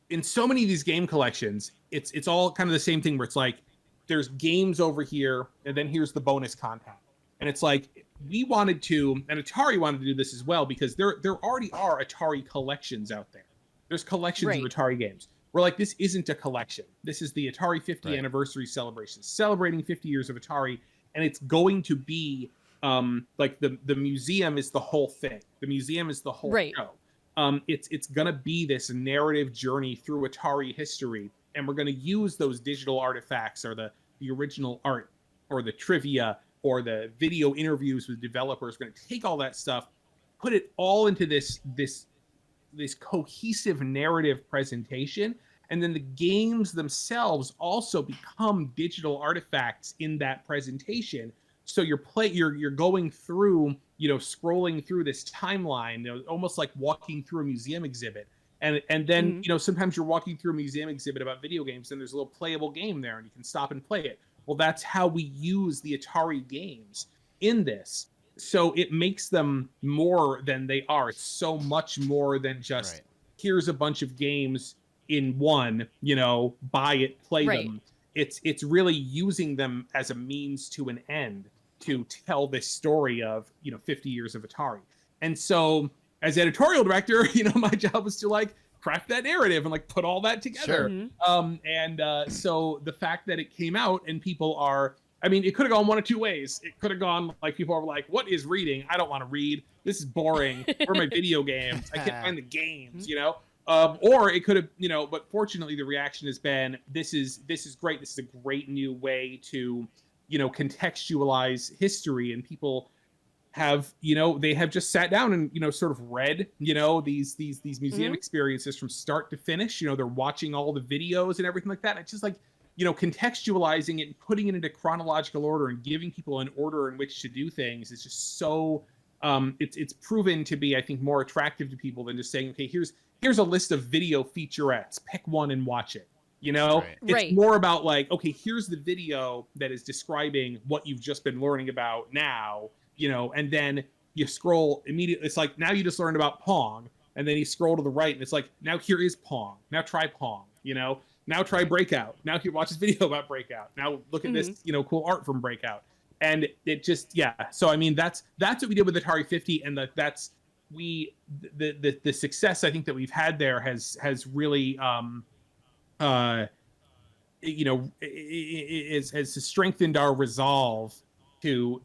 in so many of these game collections, it's all kind of the same thing where it's like, there's games over here, and then here's the bonus content. And it's like, we wanted to, and Atari wanted to do this as well, because there already are Atari collections out there. There's collections of Atari games. We're like, this isn't a collection. This is the Atari 50 anniversary celebration, celebrating 50 years of Atari. And it's going to be like the museum is the whole thing. The museum is the whole show. It's going to be this narrative journey through Atari history. And we're going to use those digital artifacts, or the original art, or the trivia, or the video interviews with developers. We're going to take all that stuff, put it all into this cohesive narrative presentation. And then the games themselves also become digital artifacts in that presentation. So you're going through, scrolling through this timeline, almost like walking through a museum exhibit. And then, sometimes you're walking through a museum exhibit about video games, and there's a little playable game there, and you can stop and play it. Well, that's how we use the Atari games in this. So it makes them more than they are. It's so much more than just, here's a bunch of games in one, buy it, play them. It's really using them as a means to an end to tell this story of, 50 years of Atari. And so as editorial director, my job was to like craft that narrative and like put all that together. So the fact that it came out and people are, it could have gone one of two ways. It could have gone like, people are like, what is reading? I don't want to read. This is boring. Where are my video games? I can't find the games, or it could have, but fortunately the reaction has been, this is great. This is a great new way to, contextualize history, and people have, they have just sat down and, sort of read, these museum experiences from start to finish. They're watching all the videos and everything like that. It's just like, contextualizing it and putting it into chronological order and giving people an order in which to do things is just so, it's proven to be, I think, more attractive to people than just saying, okay, here's a list of video featurettes, pick one and watch it. It's more about like, okay, here's the video that is describing what you've just been learning about now, and then you scroll immediately. It's like, now you just learned about Pong, and then you scroll to the right and it's like, now here is Pong. Now try Pong, now try Breakout. Now you watch this video about Breakout. Now look at this, cool art from Breakout. And it just, So, that's what we did with Atari 50. And that's the success I think that we've had there has really, has strengthened our resolve to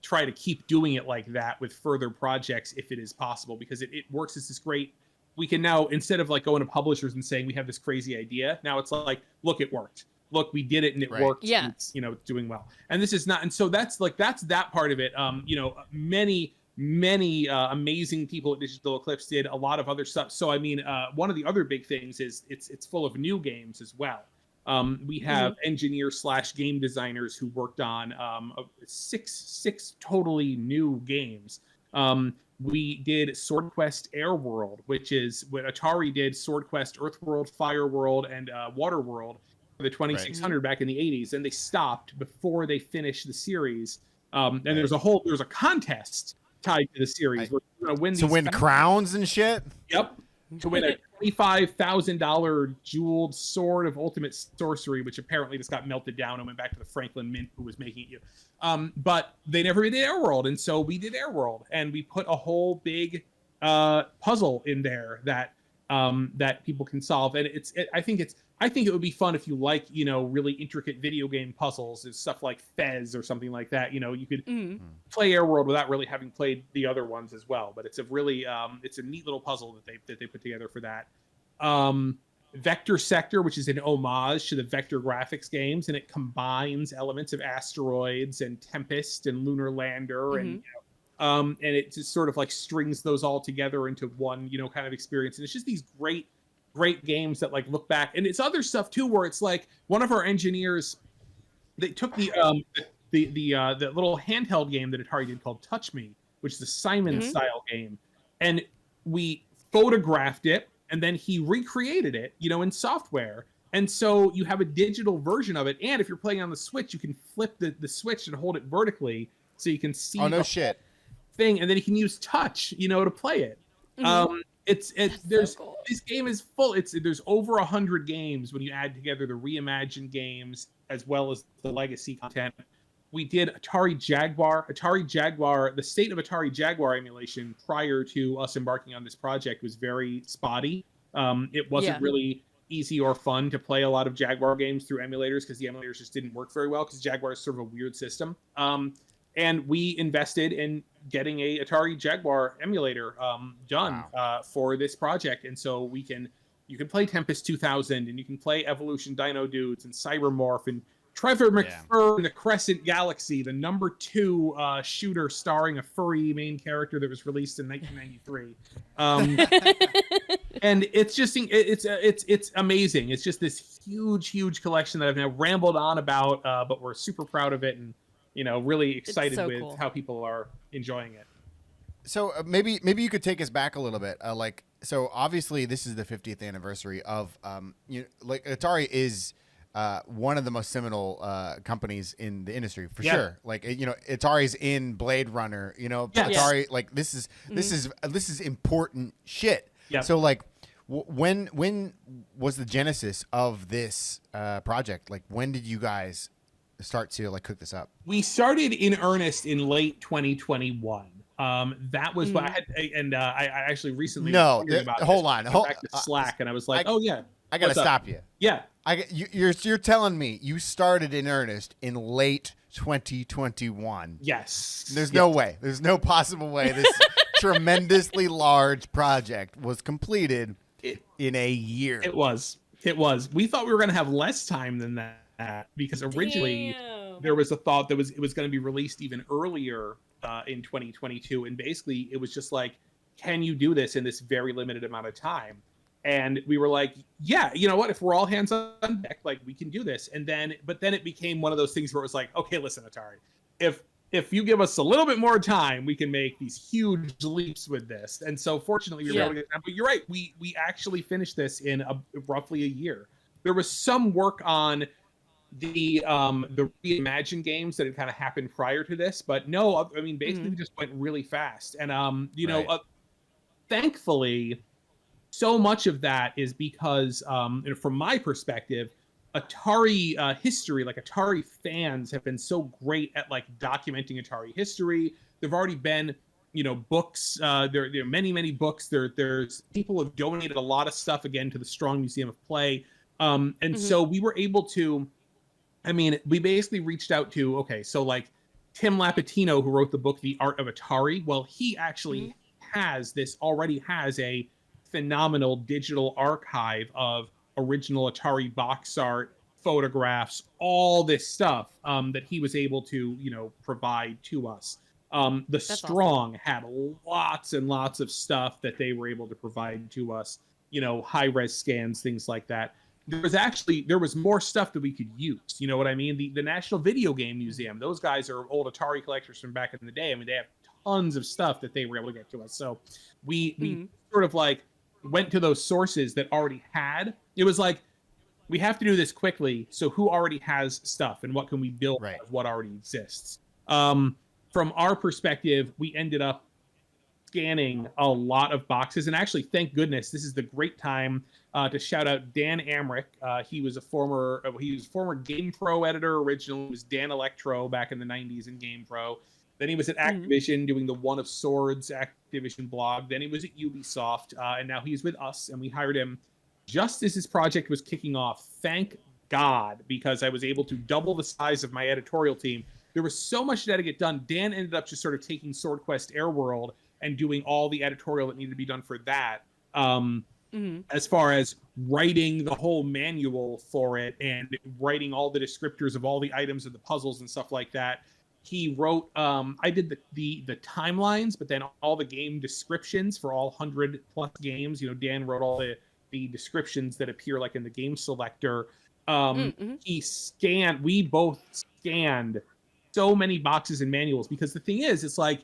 try to keep doing it like that with further projects if it is possible, because it works as this great, we can now, instead of like going to publishers and saying we have this crazy idea, now it's like, look, it worked. Look, we did it and it worked. Yeah. And it's, doing well. And this is not, and so that's that part of it. Many amazing people at Digital Eclipse did a lot of other stuff. So, one of the other big things is it's full of new games as well. We have engineers/game designers who worked on six totally new games. We did Sword Quest Air World, which is what Atari did, Sword Quest Earth World, Fire World, and Water World for the 2600 back in the 80s. And they stopped before they finished the series. And there's a contest tied to the series. We're going to win to win crowns and shit? Yep. To win a $25,000 jeweled sword of ultimate sorcery, which apparently just got melted down and went back to the Franklin Mint who was making it. But they never did Airworld, and so we did Airworld, and we put a whole big puzzle in there that people can solve. And I think it would be fun if you like, really intricate video game puzzles, is stuff like Fez or something like that. You could play Airworld without really having played the other ones as well. But it's a really it's a neat little puzzle that they put together for that. Vector Sector, which is an homage to the Vector Graphics games, and it combines elements of Asteroids and Tempest and Lunar Lander and it just sort of like strings those all together into one, kind of experience. And it's just these great games that like look back, and it's other stuff too, where it's like one of our engineers, they took the little handheld game that Atari did called Touch Me, which is a Simon style game, and we photographed it, and then he recreated it, in software. And so you have a digital version of it, and if you're playing on the Switch, you can flip the Switch and hold it vertically so you can see shit thing, and then you can use touch, to play it. There's so cool. This game is full. There's over 100 games when you add together the reimagined games as well as the legacy content. We did Atari Jaguar. The state of Atari Jaguar emulation prior to us embarking on this project was very spotty. It wasn't really easy or fun to play a lot of Jaguar games through emulators because the emulators just didn't work very well because Jaguar is sort of a weird system. And we invested in getting a Atari Jaguar emulator done for this project. And so you can play Tempest 2000, and you can play Evolution Dino Dudes and Cybermorph and Trevor McFur and the Crescent Galaxy, the number 2 shooter starring a furry main character that was released in 1993. And it's just it's amazing. It's just this huge collection that I've now rambled on about, but we're super proud of it, and really excited with how people are enjoying it. So maybe you could take us back a little bit. So obviously this is the 50th anniversary of Atari is one of the most seminal companies in the industry for sure. Atari's in Blade Runner. Atari this is important shit. Yeah. So when was the genesis of this project? When did you guys start to cook this up? We started in earnest in late 2021. That was what I had, and I actually recently hold on, back to Slack, and I was like, I gotta stop you. Yeah, you're telling me you started in earnest in late 2021? Yes. There's no way. There's no possible way this tremendously large project was completed in a year. It was. We thought we were going to have less time than that because originally there was a thought that it was going to be released even earlier in 2022, and basically it was just like, can you do this in this very limited amount of time? And we were like, yeah, you know what? If we're all hands on deck, we can do this. But then it became one of those things where it was like, okay, listen, Atari, if you give us a little bit more time, we can make these huge leaps with this. And so fortunately, we were able to get time. But you're right, we actually finished this in roughly a year. There was some work on the reimagined games that had kind of happened prior to this, but no, I mean, basically we just went really fast. And thankfully, so much of that is because, from my perspective, Atari history, Atari fans have been so great at documenting Atari history. There've already been, books. There are many books. There's people have donated a lot of stuff again to the Strong Museum of Play, and so we were able to. I mean, we basically reached out to Tim Lapatino, who wrote the book The Art of Atari. Well, he actually already has a phenomenal digital archive of original Atari box art, photographs, all this stuff that he was able to, provide to us. That's Strong awesome. Had lots and lots of stuff that they were able to provide to us, high-res scans, things like that. There was more stuff that we could use. You know what I mean? The National Video Game Museum, those guys are old Atari collectors from back in the day. I mean, they have tons of stuff that they were able to get to us. So we sort of went to those sources that already had. It was we have to do this quickly. So who already has stuff and what can we build of what already exists? From our perspective, we ended up scanning a lot of boxes. And actually, thank goodness, this is the great time to shout out Dan Amrich. He was a former GamePro editor originally. He was Dan Electro back in the 90s in GamePro. Then he was at Activision doing the One of Swords Activision blog. Then he was at Ubisoft, and now he's with us. And we hired him just as his project was kicking off. Thank God, because I was able to double the size of my editorial team. There was so much that had to get done. Dan ended up just sort of taking Sword Quest Airworld and doing all the editorial that needed to be done for that. As far as writing the whole manual for it and writing all the descriptors of all the items and the puzzles and stuff like that. He wrote, I did the timelines, but then all the game descriptions for all 100 plus games. You know, Dan wrote all the descriptions that appear like in the game selector. We both scanned so many boxes and manuals, because the thing is, it's like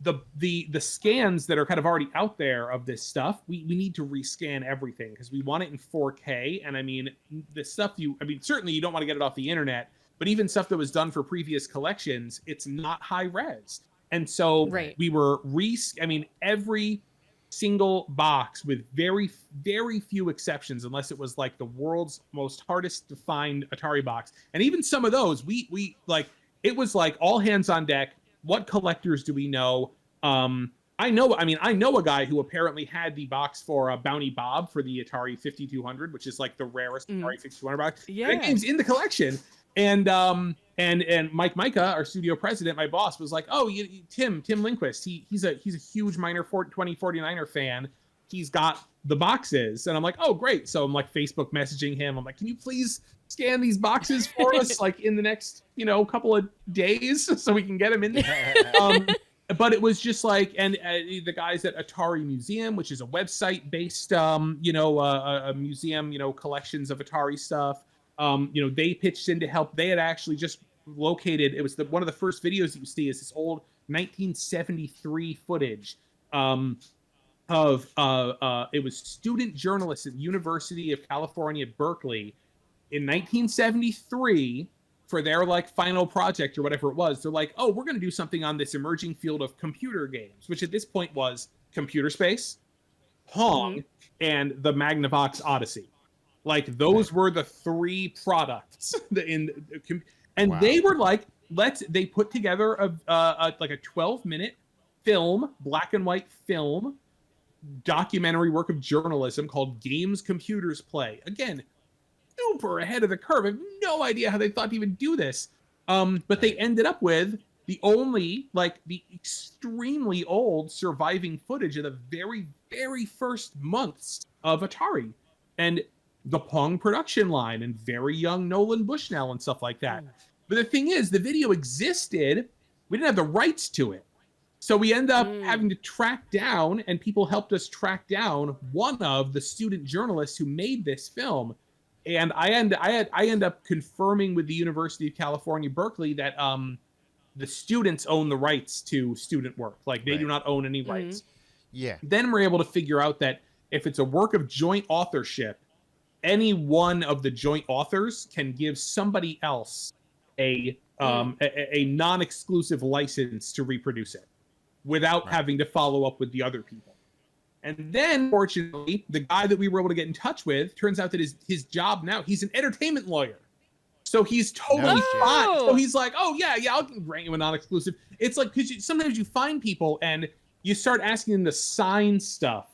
the scans that are kind of already out there of this stuff, we need to rescan everything because we want it in 4K. And I mean, the stuff certainly you don't want to get it off the internet, but even stuff that was done for previous collections, it's not high res. And so we were every single box, with very, very few exceptions, unless it was like the world's most hardest to find Atari box. And even some of those, we like, it was like all hands on deck. What collectors do we know? I know a guy who apparently had the box for Bounty Bob for the Atari 5200, which is like the rarest Atari 5200 box. Yeah. That game's in the collection. And Mike Micah, our studio president, my boss, was like, "Oh, Tim Lindquist. He's a huge Miner 2049er fan. He's got the boxes." And I'm like, "Oh, great!" So I'm like Facebook messaging him. I'm like, "Can you please scan these boxes for us, like in the next couple of days, so we can get them in there?" But it was just like, and the guys at Atari Museum, which is a website based, a museum, collections of Atari stuff. They pitched in to help. They had actually just located, it was one of the first videos that you see is this old 1973 footage it was student journalists at the University of California at Berkeley in 1973 for their like final project or whatever it was. They're like, "Oh, we're going to do something on this emerging field of computer games," which at this point was Computer Space, Pong, and the Magnavox Odyssey. Like those were the three products they were like, they put together a 12-minute film, black and white film, documentary work of journalism called Games Computers Play. Again, super ahead of the curve. I have no idea how they thought to even do this. But they ended up with the extremely old surviving footage of the very, very first months of Atari. And the Pong production line and very young Nolan Bushnell and stuff like that. But the thing is, the video existed. We didn't have the rights to it. So we end up having to track down, and people helped us track down one of the student journalists who made this film. And I end up confirming with the University of California, Berkeley, that the students own the rights to student work. Like they do not own any rights. Yeah. Then we're able to figure out that if it's a work of joint authorship, any one of the joint authors can give somebody else a non-exclusive license to reproduce it without having to follow up with the other people. And then, fortunately, the guy that we were able to get in touch with, turns out that his job now, he's an entertainment lawyer. So he's totally fine. So he's like, "Oh, yeah, I'll grant you a non-exclusive." It's like, because sometimes you find people and you start asking them to sign stuff.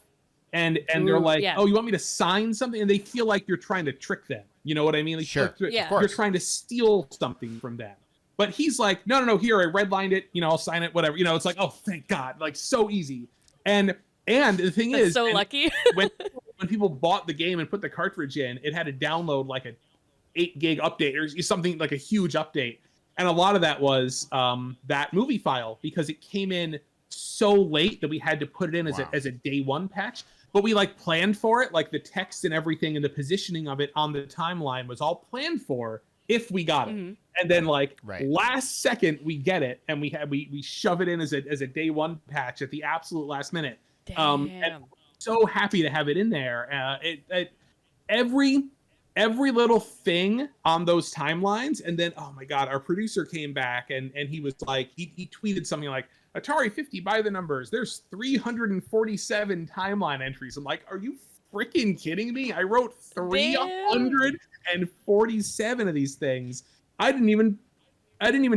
And they're like, "Oh, you want me to sign something?" And they feel like you're trying to trick them. You know what I mean? Like, sure. You're trying to steal something from them. But he's like, no, here, I redlined it. I'll sign it, whatever. It's like, oh, thank God. Like, so easy. And the thing That's is, so lucky. when people bought the game and put the cartridge in, it had to download like a 8 gig update or something, like a huge update. And a lot of that was that movie file, because it came in so late that we had to put it in as a day one patch. But we planned for it, like the text and everything and the positioning of it on the timeline was all planned for if we got it. And then last second we get it, and we shove it in as a day one patch at the absolute last minute. Damn. And so happy to have it in there. Every little thing on those timelines. And then, oh my God, our producer came back and he was like, he tweeted something like, Atari 50 by the numbers. There's 347 timeline entries. I'm like, are you freaking kidding me? I wrote 347 of these things. I didn't even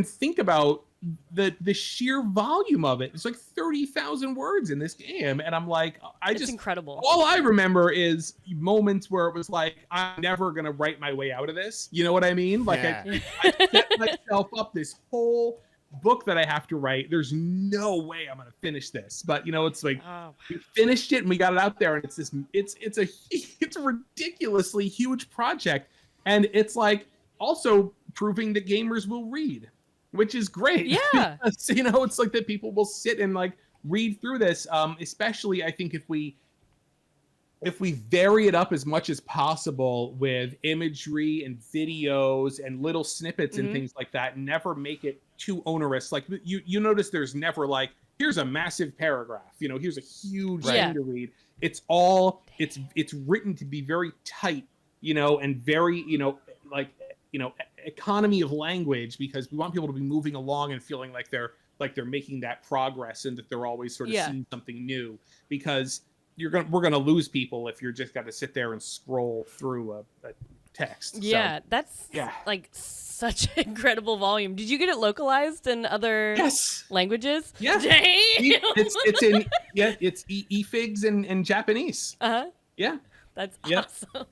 think about the sheer volume of it. It's like 30,000 words in this game, and I'm like, it's incredible. All I remember is moments where it was like, I'm never gonna write my way out of this. You know what I mean? Like I set myself up this whole book that I have to write. There's no way I'm gonna finish this, but it's like we finished it and we got it out there, and it's a ridiculously huge project, and it's like also proving that gamers will read, which is great. Yeah. Because, it's like that people will sit and like read through this, especially I think if we vary it up as much as possible with imagery and videos and little snippets and things like that, never make it too onerous. Like you notice there's never like, here's a massive paragraph, here's a huge thing to read. It's all, it's written to be very tight, and very, economy of language, because we want people to be moving along and feeling like they're making that progress, and that they're always sort of seeing something new, because we're gonna lose people if you're just got to sit there and scroll through a text. Yeah, so, that's like such an incredible volume. Did you get it localized in other languages? Yeah. Dang. It's in it's eFigs and Japanese. Yeah. That's awesome.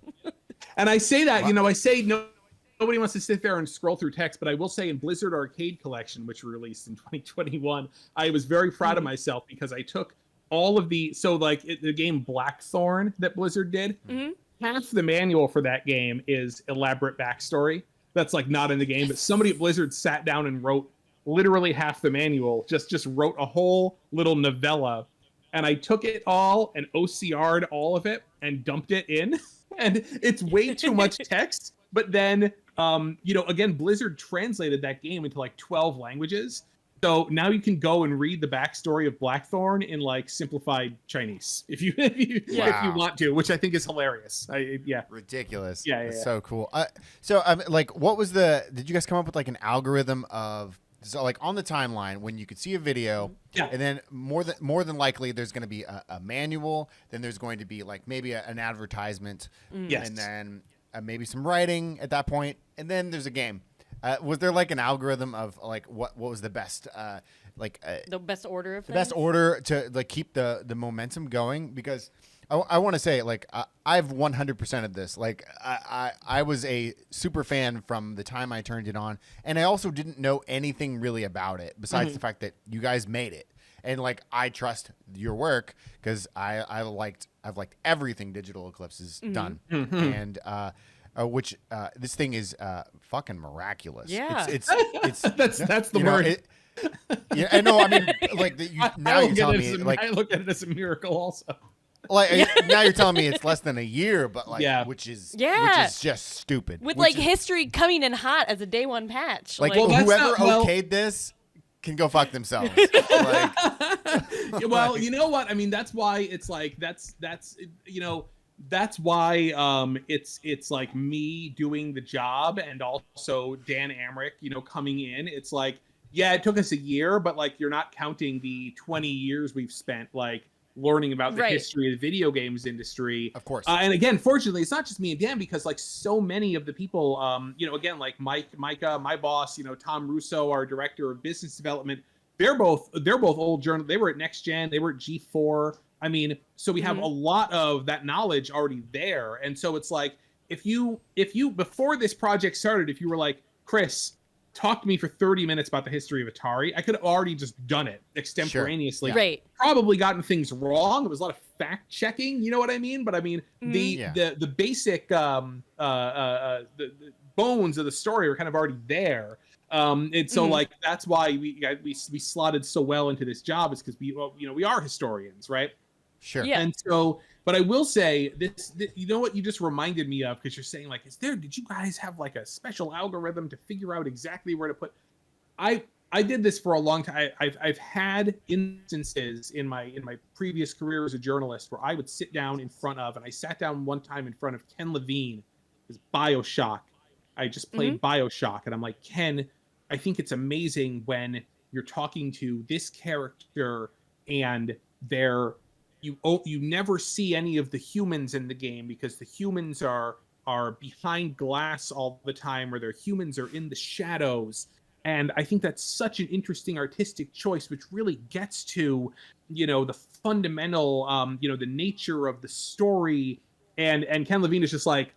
And I say that, I say nobody wants to sit there and scroll through text, but I will say in Blizzard Arcade Collection, which we released in 2021, I was very proud of myself, because I took all of the game Blackthorn that Blizzard did. Half the manual for that game is elaborate backstory that's like not in the game, but somebody at Blizzard sat down and wrote literally half the manual, just wrote a whole little novella, and I took it all and OCR'd all of it and dumped it in, and it's way too much text. But then again, Blizzard translated that game into like 12 languages. So now you can go and read the backstory of Blackthorn in like simplified Chinese if you want to, which I think is hilarious. Ridiculous. It's so cool. What was did you guys come up with like an algorithm of, so like on the timeline when you could see a video, and then more than likely there's going to be a manual, then there's going to be like maybe an advertisement, and then maybe some writing at that point, and then there's a game. Was there like an algorithm of like what was the best the best order of the best order to like keep the momentum going? Because I want to say like I've 100% of this. Like I was a super fan from the time I turned it on, and I also didn't know anything really about it besides the fact that you guys made it, and like I trust your work because I've liked everything Digital Eclipse has done, and which this thing is fucking miraculous. Yeah, it's that's the word. I know. I mean, like now you're telling me, like I look at it as a miracle also. Like now you're telling me it's less than a year, but like which is just stupid. With like history coming in hot as a day one patch. Like whoever okayed this can go fuck themselves. Well, you know what? I mean, that's why it's like that's why it's like me doing the job, and also Dan Amrich, coming in. It's like, it took us a year, but like you're not counting the 20 years we've spent like learning about the history of the video games industry. Of course. And again, fortunately, it's not just me and Dan, because like so many of the people, again, like Micah, my boss, Tom Russo, our director of business development, they're both old journalists. They were at Next Gen, they were at G4. I mean, so we have a lot of that knowledge already there. And so it's like, if you before this project started, if you were like, Chris, talk to me for 30 minutes about the history of Atari, I could have already just done it extemporaneously. Sure. Right. Probably gotten things wrong. It was a lot of fact checking, you know what I mean? But I mean, the basic the bones of the story are kind of already there. And so like that's why we slotted so well into this job, is because we are historians, right? Sure. Yeah. And so, but I will say this, you know what you just reminded me of, because you're saying like, did you guys have like a special algorithm to figure out exactly where to put? I did this for a long time. I've had instances in my previous career as a journalist where I would sit down in front of, and I sat down one time in front of Ken Levine, his BioShock. I just played BioShock, and I'm like, Ken, I think it's amazing when you're talking to this character, and you never see any of the humans in the game because the humans are behind glass all the time, or their humans are in the shadows. And I think that's such an interesting artistic choice, which really gets to, the fundamental, the nature of the story. And Ken Levine is just like,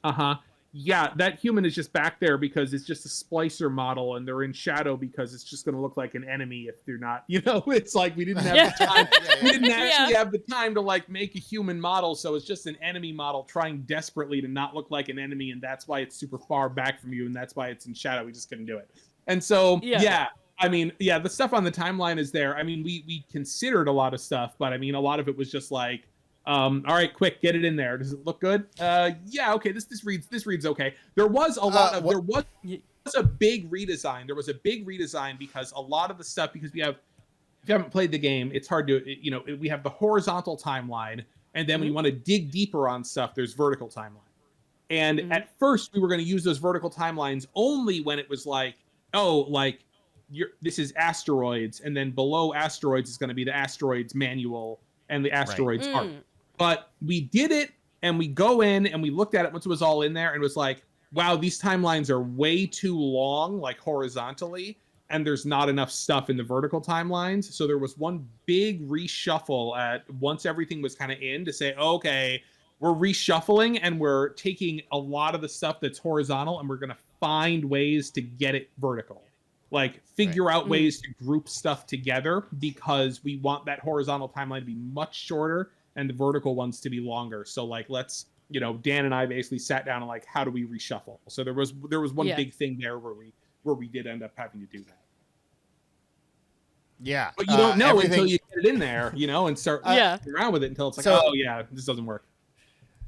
yeah, that human is just back there because it's just a splicer model, and they're in shadow because it's just going to look like an enemy if they're not, it's like we didn't have the time. We didn't actually have the time to like make a human model. So it's just an enemy model trying desperately to not look like an enemy. And that's why it's super far back from you. And that's why it's in shadow. We just couldn't do it. And so, the stuff on the timeline is there. I mean, we considered a lot of stuff, but I mean, a lot of it was just like, all right, quick, get it in there. Does it look good? Okay. This reads okay. There was a lot of there was a big redesign. There was a big redesign because a lot of the stuff, because if you haven't played the game, it's hard to we have the horizontal timeline, and then when you want to dig deeper on stuff, there's vertical timeline. And at first, we were going to use those vertical timelines only when it was like, this is asteroids, and then below asteroids is going to be the asteroids manual and the asteroids art. But we did it, and we go in and we looked at it once it was all in there, and it was like, wow, these timelines are way too long, like horizontally, and there's not enough stuff in the vertical timelines. So there was one big reshuffle once everything was kind of in, to say, okay, we're reshuffling and we're taking a lot of the stuff that's horizontal and we're going to find ways to get it vertical. Like figure out ways to group stuff together, because we want that horizontal timeline to be much shorter and the vertical ones to be longer. So like, let's, Dan and I basically sat down and like, how do we reshuffle? So there was one big thing there where we did end up having to do that. Yeah. But you don't know until you get it in there, and start around with it until it's like, this doesn't work.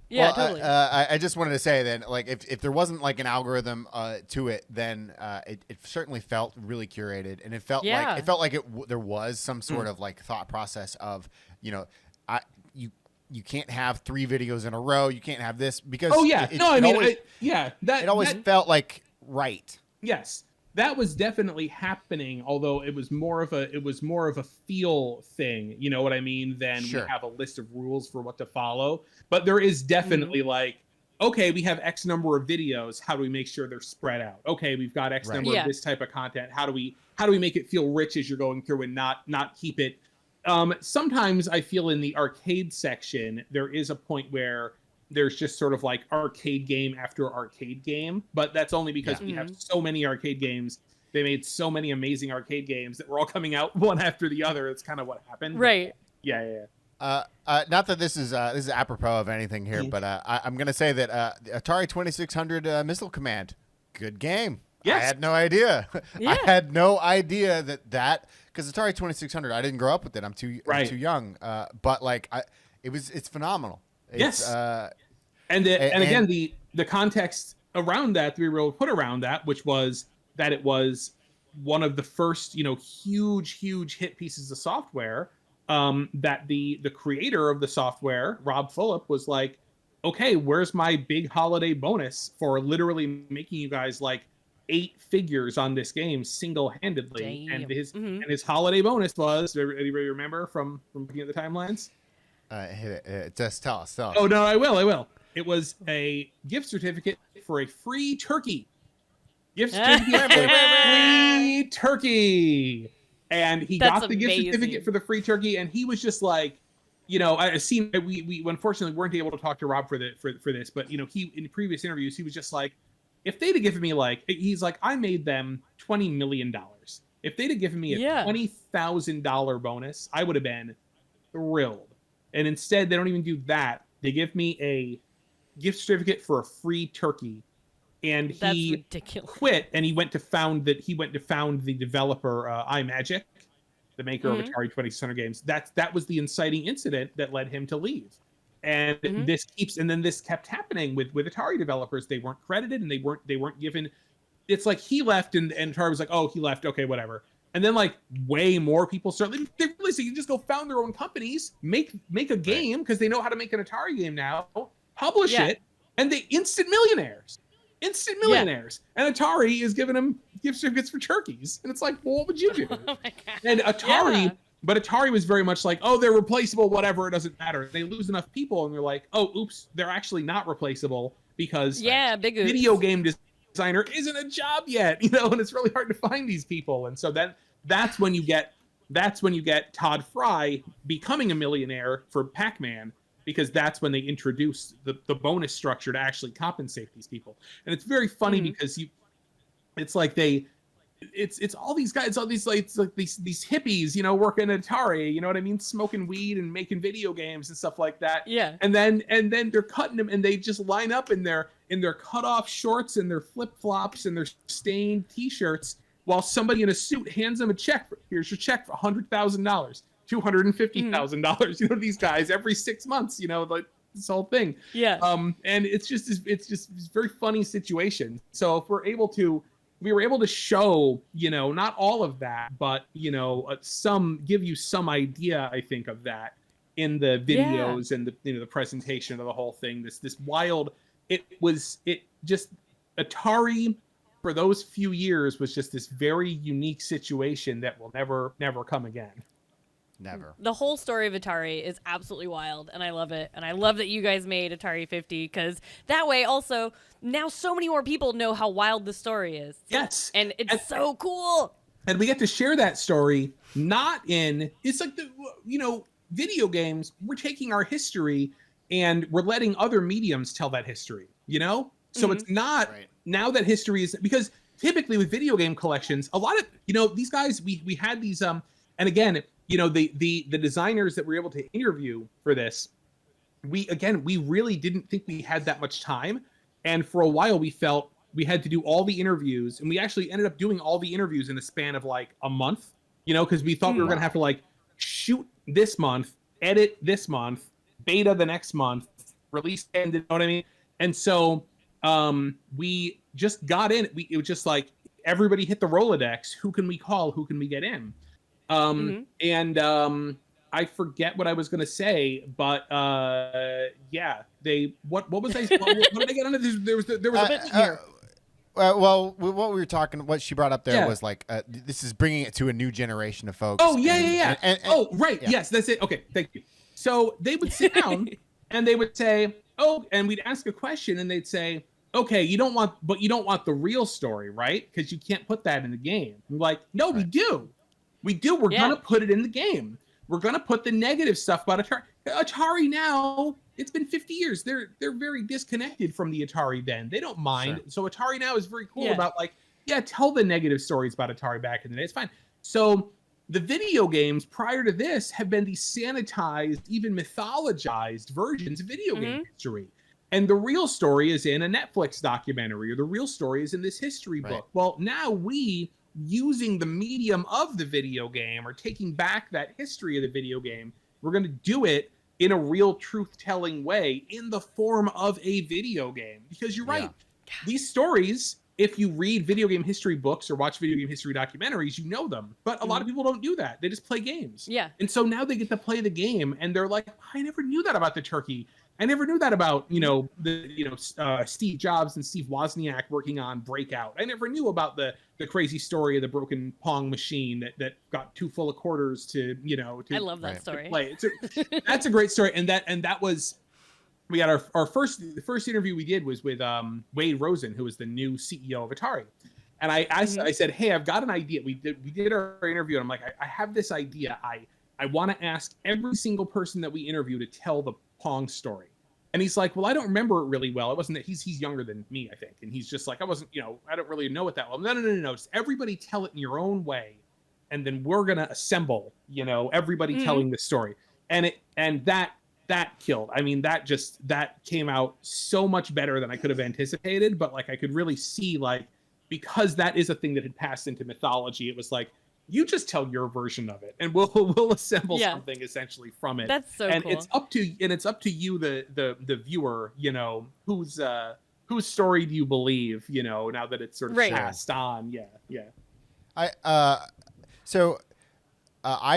Yeah, totally. I just wanted to say then, like, if there wasn't like an algorithm to it, then it certainly felt really curated, and it felt like there was some sort of like thought process of, you can't have 3 videos in a row, you can't have this because it always felt like right. Yes. That was definitely happening, although it was more of a feel thing, you know what I mean, than we have a list of rules for what to follow. But there is definitely like, okay, we have X number of videos, how do we make sure they're spread out? Okay, we've got X number of this type of content. How do we make it feel rich as you're going through and not keep it? Sometimes I feel in the arcade section there is a point where there's just sort of like arcade game after arcade game, but that's only because we have so many arcade games. They made so many amazing arcade games that were all coming out one after the other. That's kind of what happened. Right. Yeah. Not that this is apropos of anything here, but I'm gonna say that Atari 2600 Missile Command, good game. Yes. I had no idea. I had no idea that because Atari 2600, I didn't grow up with it. I'm too young. But like it's phenomenal. It's, and again, the context around that we were able to put around that, which was that it was one of the first, huge hit pieces of software, that the creator of the software, Rob Fulop, was like, okay, where's my big holiday bonus for literally making you guys like 8 figures on this game single-handedly? Damn. And his holiday bonus was, anybody remember from looking at the timelines? Hit it. Just tell us. Oh, no, I will. It was a gift certificate for a free turkey. Gift certificate for a free turkey. And he got the gift certificate for the free turkey, and he was just like, I've seen, we unfortunately weren't able to talk to Rob for this, but, he, in previous interviews, he was just like, if they'd have given me he's like, I made them $20 million. If they'd have given me a $20,000 bonus, I would have been thrilled. And instead, they don't even do that. They give me a gift certificate for a free turkey, and he quit. And he went to found the developer iMagic, the maker of Atari 2600 games. That was the inciting incident that led him to leave. And this kept happening with Atari developers. They weren't credited, and they weren't given. It's like he left, and Atari was like, oh, he left. Okay, whatever. And then like way more people started. They realized they can just go found their own companies, make a game because they know how to make an Atari game now, publish it, and they instant millionaires. And Atari is giving them gift certificates for turkeys. And it's like, well, what would you do? Oh my God. And Atari, Yeah. but Atari was very much like, oh, they're replaceable, whatever, it doesn't matter. They lose enough people, and they're like, oh, oops, they're actually not replaceable because Big oops. video game designer isn't a job yet, and it's really hard to find these people. And so then that's when you get Todd Fry becoming a millionaire for Pac-Man, because that's when they introduce the bonus structure to actually compensate these people. And it's very funny because it's all these guys, it's like these hippies, working at Atari, you know what I mean, smoking weed and making video games and stuff like that. Yeah. And then they're cutting them, and they just line up in their cut off shorts and their flip flops and their stained T-shirts, while somebody in a suit hands them a check. Here's your check for $100,000, $250,000. These guys every 6 months. Like this whole thing. Yeah. And it's just this very funny situation. So if we were able to show, not all of that, but give you some idea, I think, of that in the videos and the presentation of the whole thing. This wild. Atari for those few years was just this very unique situation that will never come again. Never. The whole story of Atari is absolutely wild, and I love it. And I love that you guys made Atari 50, because that way also now so many more people know how wild the story is. Yes. And it's so cool. And we get to share that story it's like video games, we're taking our history and we're letting other mediums tell that history, So it's not now that history is, because typically with video game collections, a lot of, these guys, we had these, and again, the designers that we were able to interview for this, we really didn't think we had that much time. And for a while we felt we had to do all the interviews, and we actually ended up doing all the interviews in the span of like a month, because we thought we were going to have to like shoot this month, edit this month, beta the next month, release, and you know what I mean? And so we just got in. It was just like everybody hit the Rolodex. Who can we call? Who can we get in? And I forget what I was going to say, but what was I? What did I get into? There was a bit here. Well, what we were talking, what she brought up there was like, this is bringing it to a new generation of folks. Oh, yeah. Yes, that's it. Okay, thank you. So they would sit down and they would say, and we'd ask a question, and they'd say, okay, you don't want the real story, right? Because you can't put that in the game. I'm like, no, we do. We're going to put it in the game. We're going to put the negative stuff about Atari. Atari now, it's been 50 years. They're very disconnected from the Atari then. They don't mind. Sure. So Atari now is very cool about tell the negative stories about Atari back in the day. It's fine. So the video games prior to this have been these sanitized, even mythologized versions of video game history. And the real story is in a Netflix documentary, or the real story is in this history book. Well, now we, using the medium of the video game, or taking back that history of the video game, we're going to do it in a real truth-telling way in the form of a video game. Because you're right. These stories, if you read video game history books or watch video game history documentaries, you know them. But a lot of people don't do that. They just play games. Yeah. And so now they get to play the game, and they're like, I never knew that about the turkey. I never knew that about, Steve Jobs and Steve Wozniak working on Breakout. I never knew about the crazy story of the broken Pong machine that got too full of quarters to I love that story. Play. That's a great story. And that was, we had the first interview we did was with Wade Rosen, who was the new CEO of Atari. And I said, hey, I've got an idea. We did our interview, and I'm like, I have this idea. I want to ask every single person that we interview to tell the Pong story. And he's like, well, I don't remember it really well. It wasn't that he's younger than me, I think. And he's just like, I wasn't, I don't really know it that well. No. Just everybody tell it in your own way. And then we're going to assemble, everybody telling the story. And that killed. I mean, that came out so much better than I could have anticipated. But like, I could really see, like, because that is a thing that had passed into mythology, it was like, you just tell your version of it, and we'll assemble something essentially from it. That's so cool. It's up to you, the viewer, whose story do you believe, now that it's sort of passed on. Yeah. I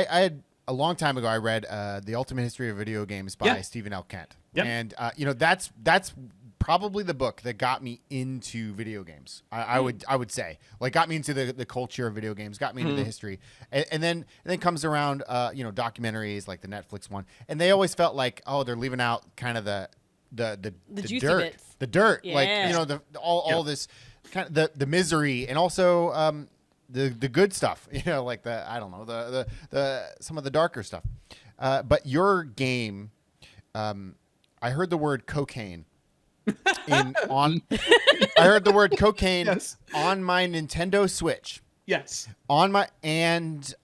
had a long time ago, I read The Ultimate History of Video Games by Stephen L. Kent. Yep. And that's probably the book that got me into video games. I would say, like, got me into the culture of video games, got me into the history, and then comes around, documentaries like the Netflix one, and they always felt like, oh, they're leaving out kind of the juicy dirt, bits. the dirt, Yeah. like all this kind of the misery, and also the good stuff, like the some of the darker stuff. But your game, I heard the word cocaine I heard the word cocaine Yes. on my Nintendo Switch. Yes. And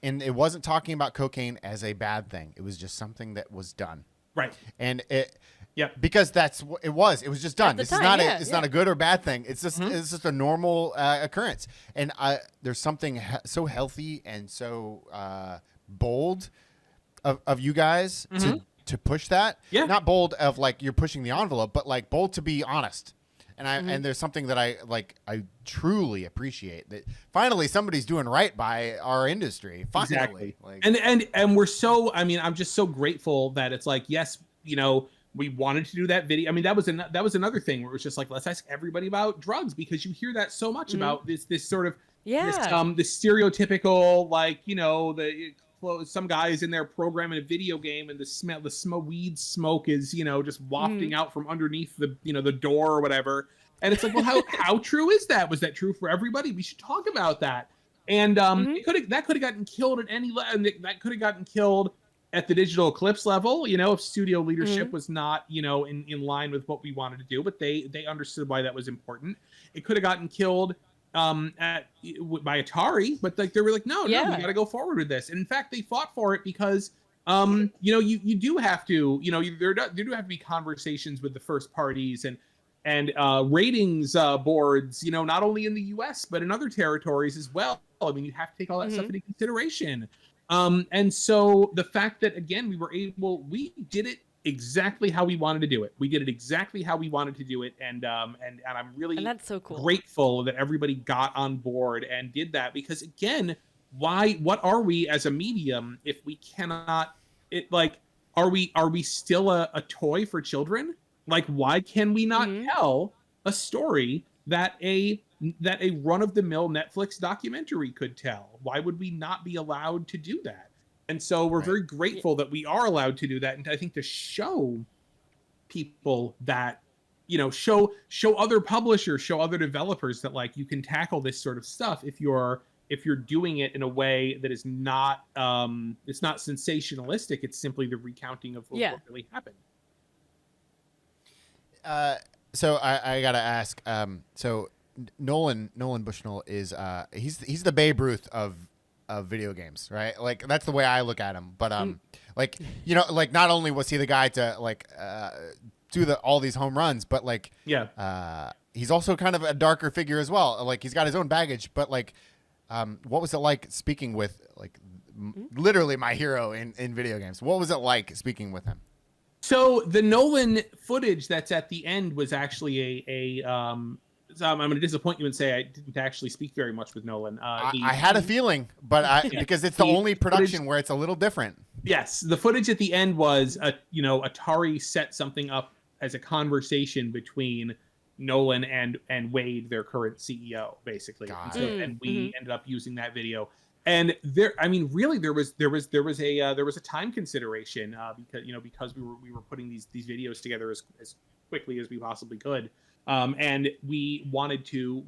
it wasn't talking about cocaine as a bad thing. It was just something that was done. Right. And it Yep. because that's what it was. It was just done. the This time, is not a good or bad thing. It's just a normal occurrence. And there's something so healthy and so bold of you guys to push that. Yeah. Not bold of like you're pushing the envelope, but like bold to be honest. And and there's something that I truly appreciate, that finally somebody's doing right by our industry. Finally. Exactly. Like, And we're so, I'm just so grateful that it's like, yes, we wanted to do that video. I mean, that was another thing where it was just like, let's ask everybody about drugs, because you hear that so much about this sort of this stereotypical, like, some guys in there programming a video game, and the weed smoke is just wafting out from underneath the door or whatever. And it's like, well, how true is that? Was that true for everybody? We should talk about that. And that could have gotten killed at any that could have gotten killed at the Digital Eclipse level, if studio leadership was not, in line with what we wanted to do, but they understood why that was important. It could have gotten killed by Atari, but like they were like, no, we got to go forward with this. And in fact, they fought for it because, you do have to, there do have to be conversations with the first parties and ratings boards, not only in the U.S. but in other territories as well. I mean, you have to take all that stuff into consideration. And so the fact that, again, we did it exactly how we wanted to do it. We did it exactly how we wanted to do it. And I'm really that's so cool. Grateful that everybody got on board and did that, because again, what are we as a medium if we cannot, are we still a toy for children? Like, why can we not tell a story that a run-of-the-mill Netflix documentary could tell? Why would we not be allowed to do that? And so we're very grateful that we are allowed to do that. And I think to show people that, show other publishers, show other developers that, like, you can tackle this sort of stuff if you're doing it in a way that is not it's not sensationalistic. It's simply the recounting of what really happened. So I gotta ask. So Nolan Bushnell is he's the Babe Ruth of video games, right? Like, that's the way I look at him. But like, not only was he the guy to do all these home runs, but like he's also kind of a darker figure as well. Like, he's got his own baggage. But like, what was it like speaking with literally my hero in video games? What was it like speaking with him? So the Nolan footage that's at the end was actually I'm going to disappoint you and say I didn't actually speak very much with Nolan. I had a feeling, but because it's the only production where it's a little different. Yes, the footage at the end was Atari set something up as a conversation between Nolan and Wade, their current CEO, basically. And we ended up using that video. And there was a time consideration because we were putting these videos together as quickly as we possibly could, and we wanted to.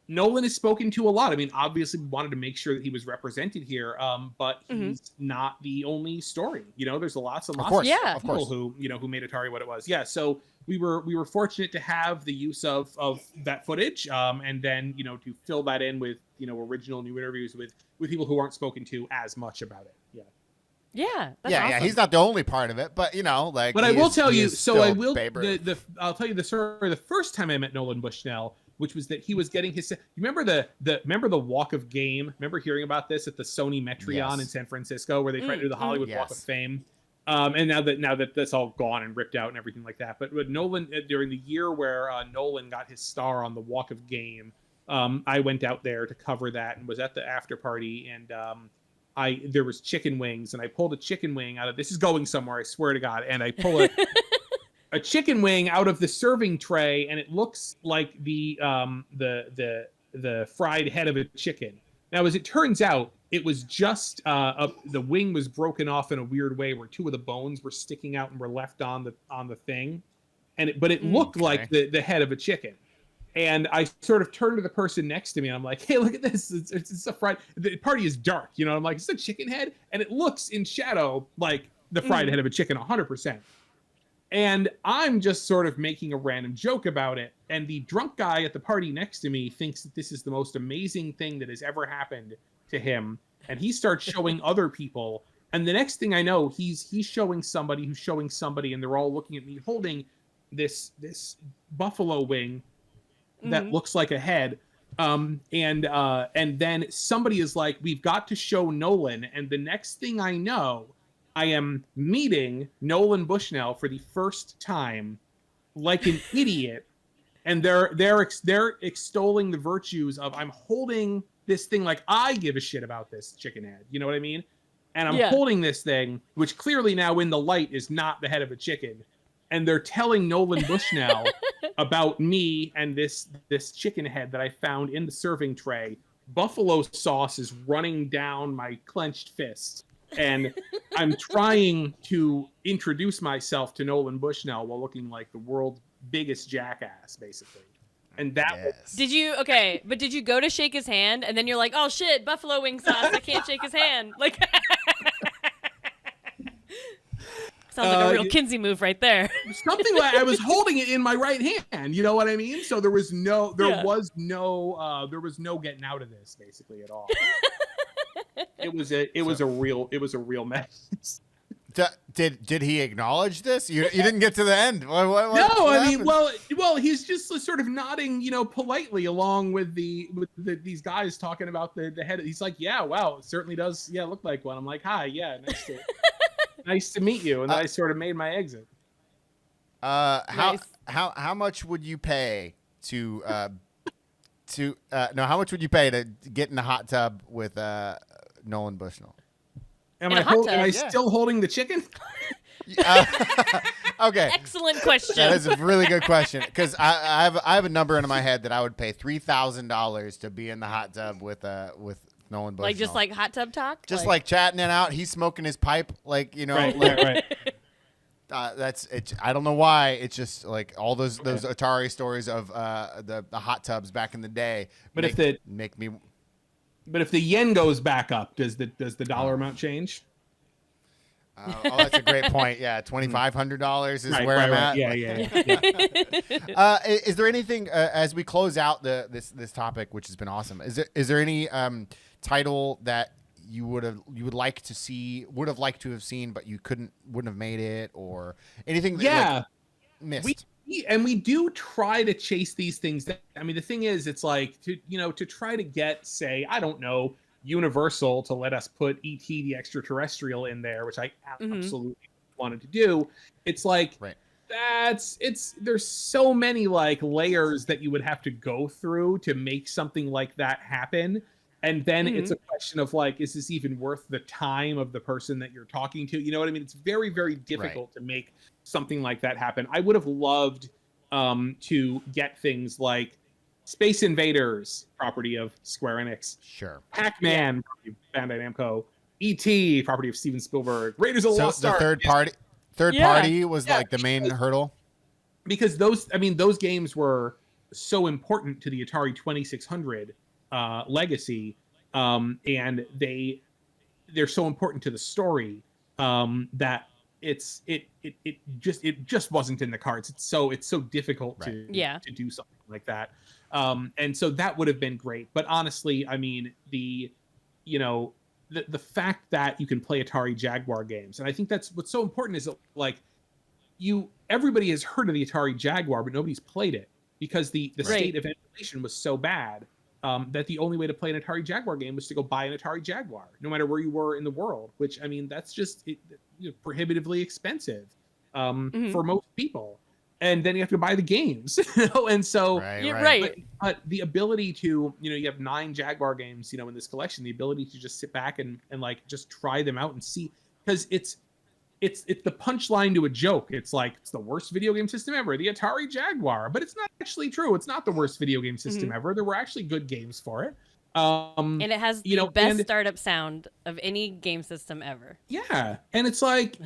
Nolan is spoken to a lot. I mean, obviously, we wanted to make sure that he was represented here, but he's not the only story. There's lots and lots of people who made Atari what it was. Yeah, so we were fortunate to have the use of that footage, and then to fill that in with original new interviews with people who aren't spoken to as much about it. That's awesome. He's not the only part of it, but But I will tell you. So I will. I'll tell you the story. The first time I met Nolan Bushnell, which was that he was getting his. You remember the Walk of Game? Remember hearing about this at the Sony Metreon in San Francisco, where they tried to do the Hollywood Walk of Fame. And now that that's all gone and ripped out and everything like that. But Nolan, during the year where Nolan got his star on the Walk of Game, I went out there to cover that and was at the after party, and there was chicken wings, and I pulled a chicken wing out of, this is going somewhere, I swear to God, and I pull a chicken wing out of the serving tray, and it looks like the fried head of a chicken. Now, as it turns out, it was just the wing was broken off in a weird way, where two of the bones were sticking out and were left on the thing, but it looked like the head of a chicken. And I sort of turned to the person next to me, and I'm like, "Hey, look at this! It's a fried. The party is dark, you know." I'm like, "It's a chicken head," and it looks in shadow like the fried head of a chicken, 100%. And I'm just sort of making a random joke about it. And the drunk guy at the party next to me thinks that this is the most amazing thing that has ever happened to him. And he starts showing other people. And the next thing I know, he's showing somebody who's showing somebody, and they're all looking at me holding this buffalo wing that looks like a head. And then somebody is like, "We've got to show Nolan." And the next thing I know, I am meeting Nolan Bushnell for the first time, like an idiot, and they're extolling the virtues of, I'm holding this thing like I give a shit about this chicken head. You know what I mean? And I'm holding this thing, which clearly now in the light is not the head of a chicken, and they're telling Nolan Bushnell about me and this chicken head that I found in the serving tray. Buffalo sauce is running down my clenched fist. And I'm trying to introduce myself to Nolan Bushnell while looking like the world's biggest jackass, basically. And that Did you go to shake his hand, and then you're like, "Oh shit, buffalo wing sauce, I can't shake his hand." Like, sounds like a real Kinsey move right there. Something like I was holding it in my right hand, you know what I mean? So there was no getting out of this basically at all. It was a real mess. Did he acknowledge this? You didn't get to the end. What no, I happened? mean, well, he's just sort of nodding, politely along with these guys talking about the head. He's like, "Yeah, wow, it certainly does. Yeah, look like one." I'm like, "Hi, yeah, nice to meet you." And then I sort of made my exit. How much would you pay to how much would you pay to get in the hot tub with Nolan Bushnell? Am I still holding the chicken? Okay. Excellent question. That is a really good question, because I have a number in my head that I would pay $3,000 to be in the hot tub with Nolan Bushnell. Like just like hot tub talk? Just like chatting it out. He's smoking his pipe, like, Right. That's it. I don't know why. It's just like all those Atari stories of the hot tubs back in the day. But if the yen goes back up, does the dollar amount change? That's a great point. Yeah, $2,500 is where I'm at. Yeah. Is there anything as we close out this topic, which has been awesome? Is there any title that you would have liked to have seen, but you wouldn't have made it, or anything that missed? We do try to chase these things. I mean, the thing is, it's like to try to get, say, I don't know, Universal to let us put E.T. the Extraterrestrial in there, which I absolutely wanted to do. It's like, there's so many like layers that you would have to go through to make something like that happen. And then it's a question of like, is this even worth the time of the person that you're talking to? You know what I mean? It's very, very difficult to make something like that happen. I would have loved to get things like Space Invaders, property of Square Enix. Sure. Pac-Man, property of Bandai Namco. E.T., property of Steven Spielberg. Raiders of the Lost Ark. The third party was like the main hurdle. Because those games were so important to the Atari 2600 legacy, and they're so important to the story that it just wasn't in the cards. It's so difficult to do something like that. And so that would have been great. But honestly, I mean, the fact that you can play Atari Jaguar games, and I think that's what's so important, is that, like, everybody has heard of the Atari Jaguar, but nobody's played it because the state of emulation was so bad that the only way to play an Atari Jaguar game was to go buy an Atari Jaguar, no matter where you were in the world, which, I mean, that's just prohibitively expensive for most people. And then you have to buy the games, and so But the ability to, you have 9 Jaguar games, in this collection. The ability to just sit back and like just try them out and see, because it's the punchline to a joke. It's like, it's the worst video game system ever, the Atari Jaguar, but it's not actually true. It's not the worst video game system ever. There were actually good games for it. And it has the best startup sound of any game system ever. Yeah, and it's like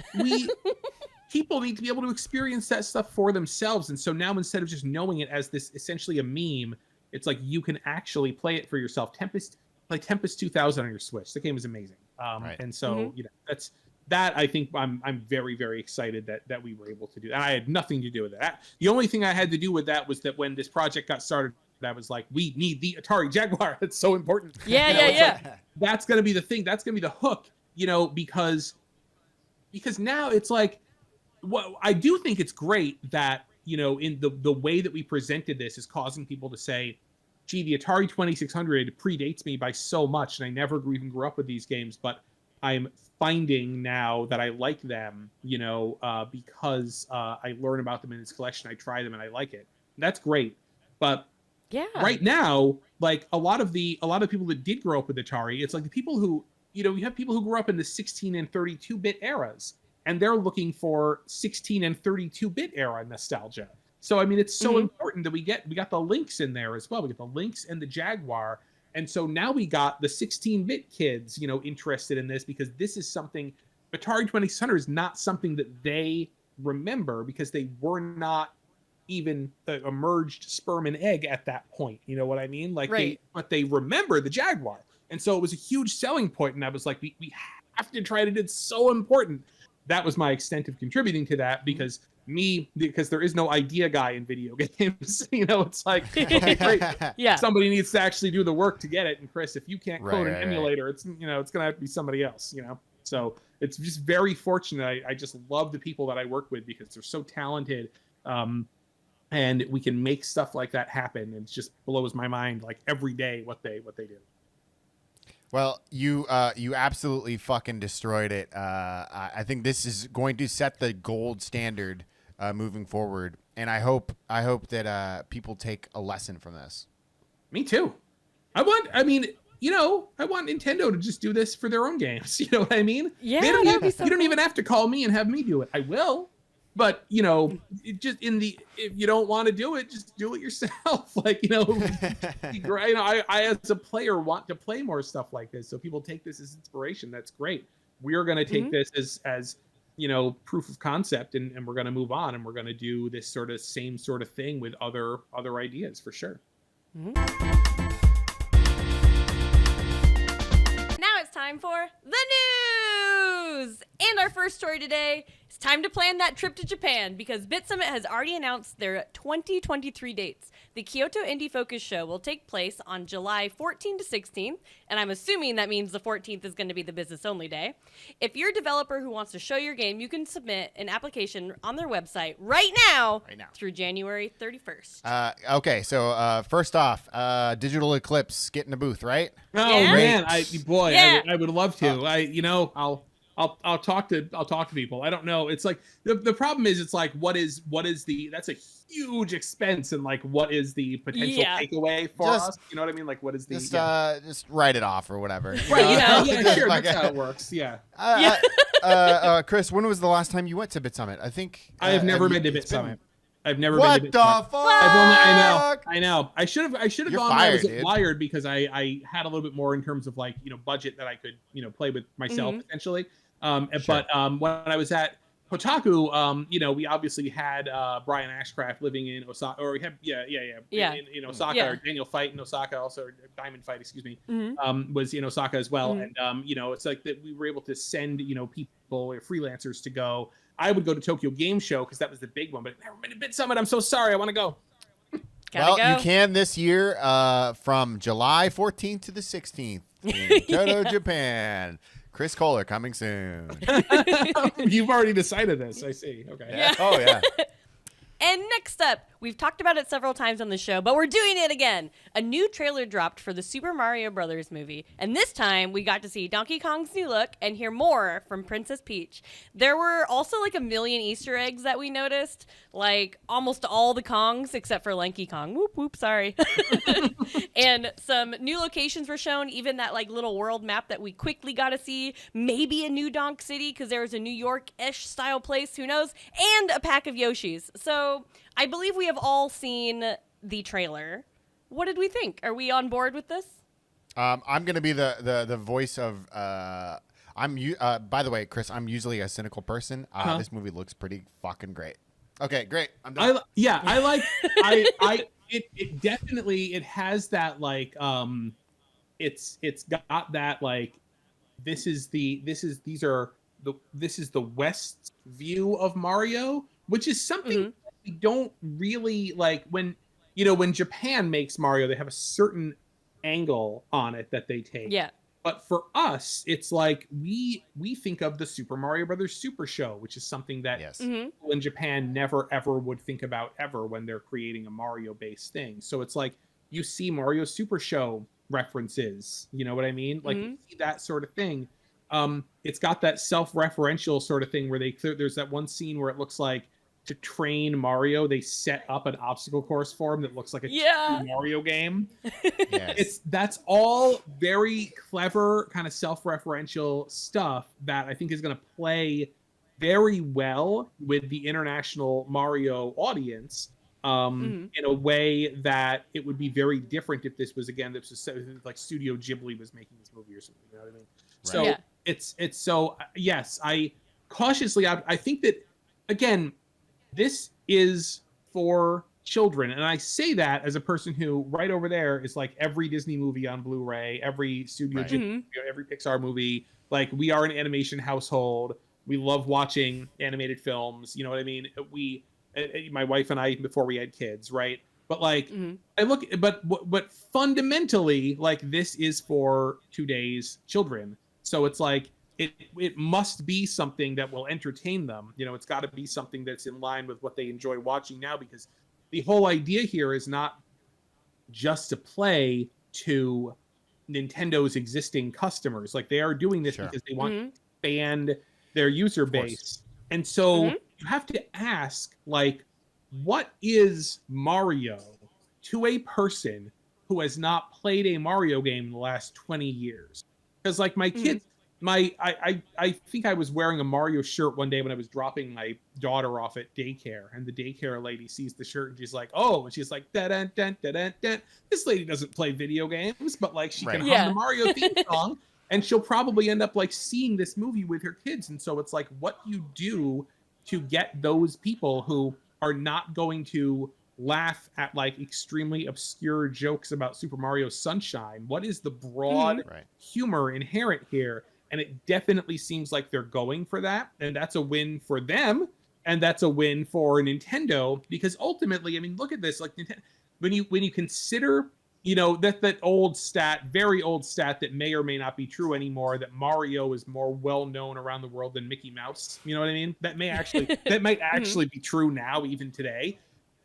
people need to be able to experience that stuff for themselves. And so now, instead of just knowing it as this essentially a meme, it's like you can actually play it for yourself. Play Tempest 2000 on your Switch. The game is amazing. And so that's that. I think I'm very, very excited that we were able to do that. I had nothing to do with that. The only thing I had to do with that was that when this project got started, I was like, we need the Atari Jaguar. It's so important. Yeah. Like, that's gonna be the thing. That's gonna be the hook. Because now it's like, what I do think it's great that in the way that we presented this is causing people to say, gee, the Atari 2600 predates me by so much, and I never even grew up with these games, but I'm finding now that I like them, because I learn about them in this collection, I try them, and I like it. That's great. But right now, like a lot of people that did grow up with Atari, it's like the people who, you have people who grew up in the 16 and 32-bit eras, and they're looking for 16 and 32-bit era nostalgia. So, I mean, it's so important that we got the Lynx in there as well. We got the Lynx and the Jaguar. And so now we got the 16-bit kids, interested in this, because this is something, Atari 2600 is not something that they remember, because they were not even a merged sperm and egg at that point. You know what I mean? Like, but they remember the Jaguar. And so it was a huge selling point. And I was like, we have to try to do it. It's so important. That was my extent of contributing to that, because there is no idea guy in video games. It's like, great. Somebody needs to actually do the work to get it. And Chris, if you can't code an emulator, it's it's gonna have to be somebody else. So it's just very fortunate. I just love the people that I work with, because they're so talented, and we can make stuff like that happen. And it just blows my mind, like, every day what they do. Well, you absolutely fucking destroyed it. I think this is going to set the gold standard moving forward, and I hope that people take a lesson from this. Me too. I want Nintendo to just do this for their own games. You know what I mean? Yeah. You don't even have to call me and have me do it. I will. But, if you don't want to do it, just do it yourself. Like, I as a player want to play more stuff like this. So people take this as inspiration. That's great. We're going to take this as proof of concept, and we're going to move on, and we're going to do this same sort of thing with other ideas for sure. Now it's time for the news. And our first story today, it's time to plan that trip to Japan, because Bit Summit has already announced their 2023 dates. The Kyoto Indie Focus Show will take place on July 14 to 16, and I'm assuming that means the 14th is going to be the business-only day. If you're a developer who wants to show your game, you can submit an application on their website right now. Through January 31st. Okay, so first off, Digital Eclipse getting a booth, right? Oh man, I would love to. I'll talk to people. I don't know. It's like the problem is, it's like, what is that's a huge expense, and like, what is the potential takeaway for us? You know what I mean? Like, what is the just write it off or whatever. Right? Sure. That's how it works. Yeah. Chris, when was the last time you went to Bit Summit? I think I have never been to Bit Summit. I've never been to Bit Summit. What the fuck? I know. I should have gone when I was at Wired, because I had a little bit more in terms of, like, budget that I could play with myself potentially. But when I was at Kotaku, we obviously had Brian Ashcraft living in Osaka, or we had in Osaka, or Daniel Fight in Osaka, also Diamond Fight, excuse me, was in Osaka as well. And it's like that we were able to send people or freelancers to go. I would go to Tokyo Game Show, because that was the big one, but I've never been to Bit Summit. I'm so sorry. I want to go. You can this year from July 14th to the 16th in Kyoto, Japan. Chris Kohler coming soon. You've already decided this. I see. Okay. Yeah. Oh, yeah. And next up, We've talked about it several times on the show, but we're doing it again. A new trailer dropped for the Super Mario Brothers movie, and this time we got to see Donkey Kong's new look and hear more from Princess Peach. There were also like a million Easter eggs that we noticed, like almost all the Kongs except for Lanky Kong. Whoop, whoop, sorry. And some new locations were shown, even that like little world map that we quickly got to see, maybe a new Donk City because there was a New York-ish style place, who knows, and a pack of Yoshis. So I believe we have all seen the trailer. What did we think? Are we on board with this? I'm going to be the voice of by the way, Chris, I'm usually a cynical person. This movie looks pretty fucking great. Okay, great. I'm done. It definitely, it has that like it's got that like this is the West view of Mario, which is something we don't really like. When Japan makes Mario, they have a certain angle on it that they take. Yeah. But for us, it's like we think of the Super Mario Brothers Super Show, which is something that people in Japan never ever would think about ever when they're creating a Mario-based thing. So it's like you see Mario Super Show references, you know what I mean? Like you see that sort of thing. It's got that self-referential sort of thing where there's that one scene where it looks like to train Mario, they set up an obstacle course for him that looks like a Mario game. Yes. That's all very clever kind of self-referential stuff that I think is going to play very well with the international Mario audience in a way that it would be very different if this was like Studio Ghibli was making this movie or something. You know what I mean? Right. So it's so yes, I think that again, this is for children. And I say that as a person who right over there is like every Disney movie on Blu-ray, every Studio Ghibli, every Pixar movie. Like we are an animation household. We love watching animated films. You know what I mean? My wife and I, before we had kids, right? But like, but fundamentally, like this is for today's children. So it's like, it must be something that will entertain them. You know, it's got to be something that's in line with what they enjoy watching now, because the whole idea here is not just to play to Nintendo's existing customers. Like they are doing this because they want to expand their user base. And so you have to ask, like, what is Mario to a person who has not played a Mario game in the last 20 years? Because like my kids, I think I was wearing a Mario shirt one day when I was dropping my daughter off at daycare, and the daycare lady sees the shirt and she's like, "Oh," and she's like, "Da-dun, dun, da-dun, dun." This lady doesn't play video games, but like she can hum the Mario theme song, and she'll probably end up like seeing this movie with her kids. And so it's like, what you do to get those people who are not going to laugh at like extremely obscure jokes about Super Mario Sunshine? What is the broad humor inherent here? And it definitely seems like they're going for that. And that's a win for them. And that's a win for Nintendo, because ultimately, I mean, look at this. Like when you consider, you know, that old stat, very old stat that may or may not be true anymore, that Mario is more well known around the world than Mickey Mouse. You know what I mean? That might actually be true now, even today.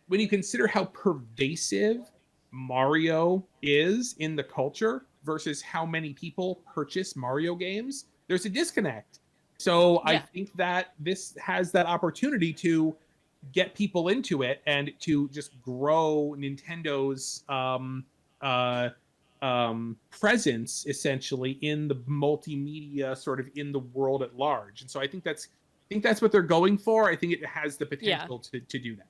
When you consider how pervasive Mario is in the culture versus how many people purchase Mario games, there's a disconnect. So I think that this has that opportunity to get people into it and to just grow Nintendo's presence essentially in the multimedia, sort of in the world at large. And so I think that's what they're going for. I think it has the potential to do that.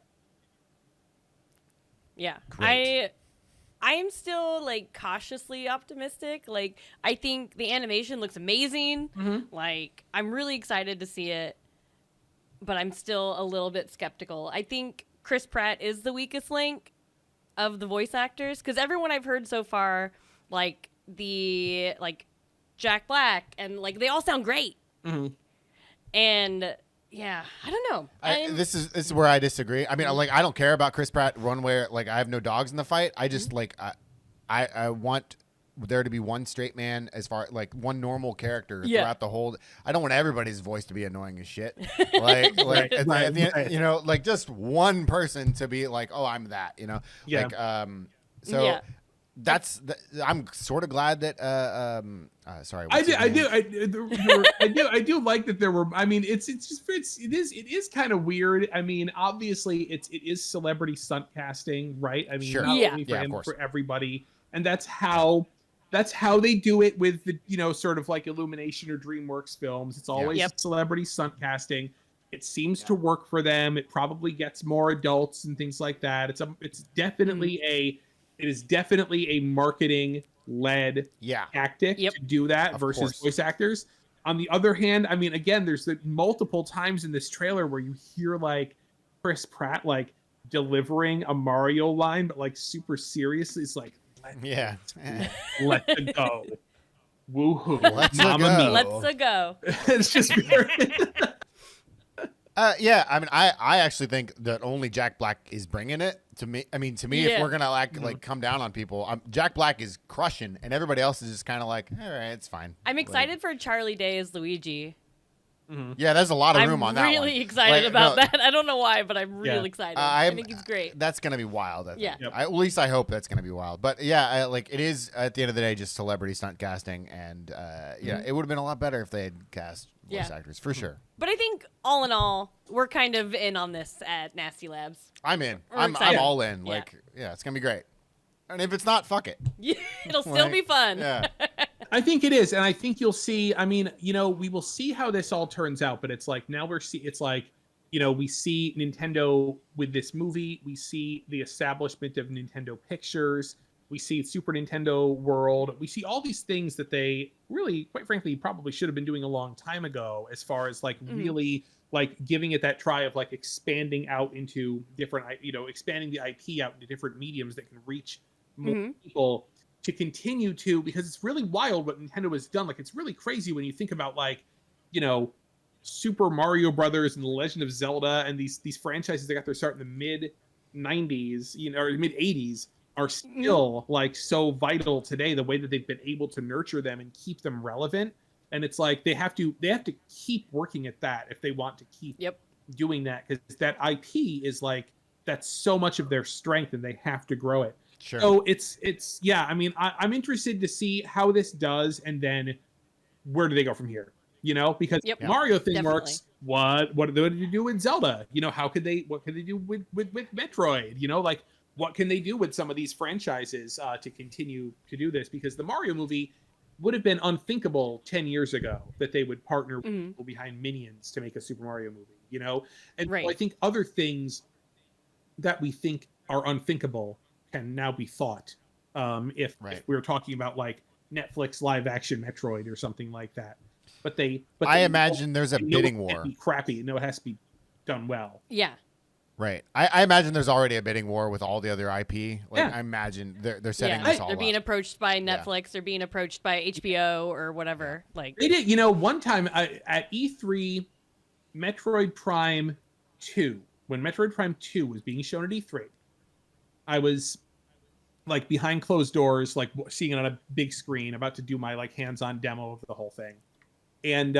Yeah. Great. I am still like cautiously optimistic. Like I think the animation looks amazing. Like I'm really excited to see it, but I'm still a little bit skeptical. I think Chris Pratt is the weakest link of the voice actors, because everyone I've heard so far, like Jack Black and like they all sound great. And yeah, I don't know. This is where I disagree. I mean, like, I don't care about Chris Pratt one way. Like, I have no dogs in the fight. I just like, I want there to be one straight man, as far like one normal character Yeah. throughout the whole. I don't want everybody's voice to be annoying as shit. Like at the end, you know, like just one person to be like, oh, I'm that, you know. Yeah. Like so. Yeah. I'm sort of glad that sorry. I do like that there were. I mean, it is kind of weird. I mean, obviously it is celebrity stunt casting, right? I mean, Sure. not Yeah. only for Yeah, of him, course. for everybody, and that's how they do it with the, you know, sort of like Illumination or DreamWorks films. It's always Yep. celebrity stunt casting. It seems to work for them. It probably gets more adults and things like that. It is definitely a marketing led tactic Yep. to do that Of versus course. voice actors. On the other hand, I mean, again, there's multiple times in this trailer where you hear like Chris Pratt like delivering a Mario line, but like super seriously. It's like, let it go. Woohoo. Let's Mamma go. mia. Let's go. It's just very Yeah, I mean, I actually think that only Jack Black is bringing it. To me, Yeah. if we're gonna like come down on people, Jack Black is crushing, and everybody else is just kind of like, all right, it's fine. I'm excited for Charlie Day as Luigi. Yeah, there's a lot of I'm room on that one. really excited Like, about no, that. I don't know why, but I'm really excited. I think he's great. That's gonna be wild. I think. Yeah. Yep. At least I hope that's gonna be wild. But yeah, like it is at the end of the day just celebrity stunt casting, and yeah, it would have been a lot better if they had cast voice actors for sure. But I think all in all, we're kind of in on this at Nasty Labs. I'm in. We're I'm excited. all in. Yeah. Like, yeah, it's gonna be great. And if it's not, fuck it. Yeah, it'll still Like, be fun. Yeah. I think it is, and I think you'll see. I mean, you know, we will see how this all turns out. But it's like now it's like, you know, we see Nintendo with this movie. We see the establishment of Nintendo Pictures. We see Super Nintendo World. We see all these things that they really, quite frankly, probably should have been doing a long time ago. As far as like really like giving it that try of like expanding out into different, you know, expanding the IP out into different mediums that can reach more people. To continue to, because it's really wild what Nintendo has done. Like, it's really crazy when you think about, like, you know, Super Mario Brothers and The Legend of Zelda and these franchises that got their start in the mid 90s, you know, or mid 80s are still like so vital today. The way that they've been able to nurture them and keep them relevant, and it's like they have to keep working at that if they want to keep doing that, because that IP is like that's so much of their strength, and they have to grow it. Sure. So it's yeah. I mean, I'm interested to see how this does, and then where do they go from here? You know, because Mario thing works. What do they do with Zelda? You know, what could they do with Metroid? You know, like what can they do with some of these franchises to continue to do this? Because the Mario movie would have been unthinkable 10 years ago that they would partner with people behind Minions to make a Super Mario movie. You know, and so I think other things that we think are unthinkable can now be thought if we were talking about like Netflix live action Metroid or something like that. But I imagine there's a bidding war. It can't be crappy. No, it has to be done well. Yeah. Right. I imagine there's already a bidding war with all the other IP. Like I imagine they're setting this all They're being up. approached by Netflix. They're being approached by HBO or whatever. Like they did. You know, one time at E3, Metroid Prime 2, when Metroid Prime 2 was being shown at E3, I was like behind closed doors, like seeing it on a big screen, about to do my like hands-on demo of the whole thing. And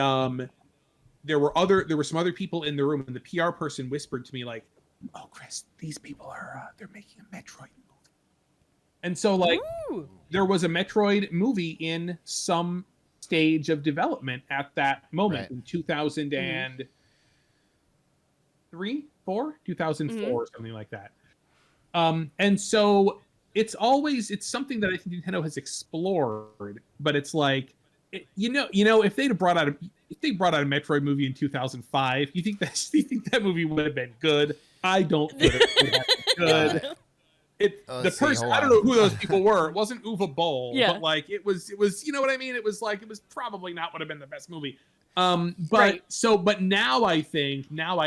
there were some other people in the room, and the PR person whispered to me like, "Oh, Chris, these people are they're making a Metroid movie." And so like there was a Metroid movie in some stage of development at that moment in 2003, 2004, or something like that. And so it's something that I think Nintendo has explored, but it's like, you know, if they brought out a Metroid movie in 2005, you think that movie would have been good? I don't think it would have been good. The person, I don't know who those people were. It wasn't Uwe Boll, but like it was, you know what I mean? It was probably not would have been the best movie. But now I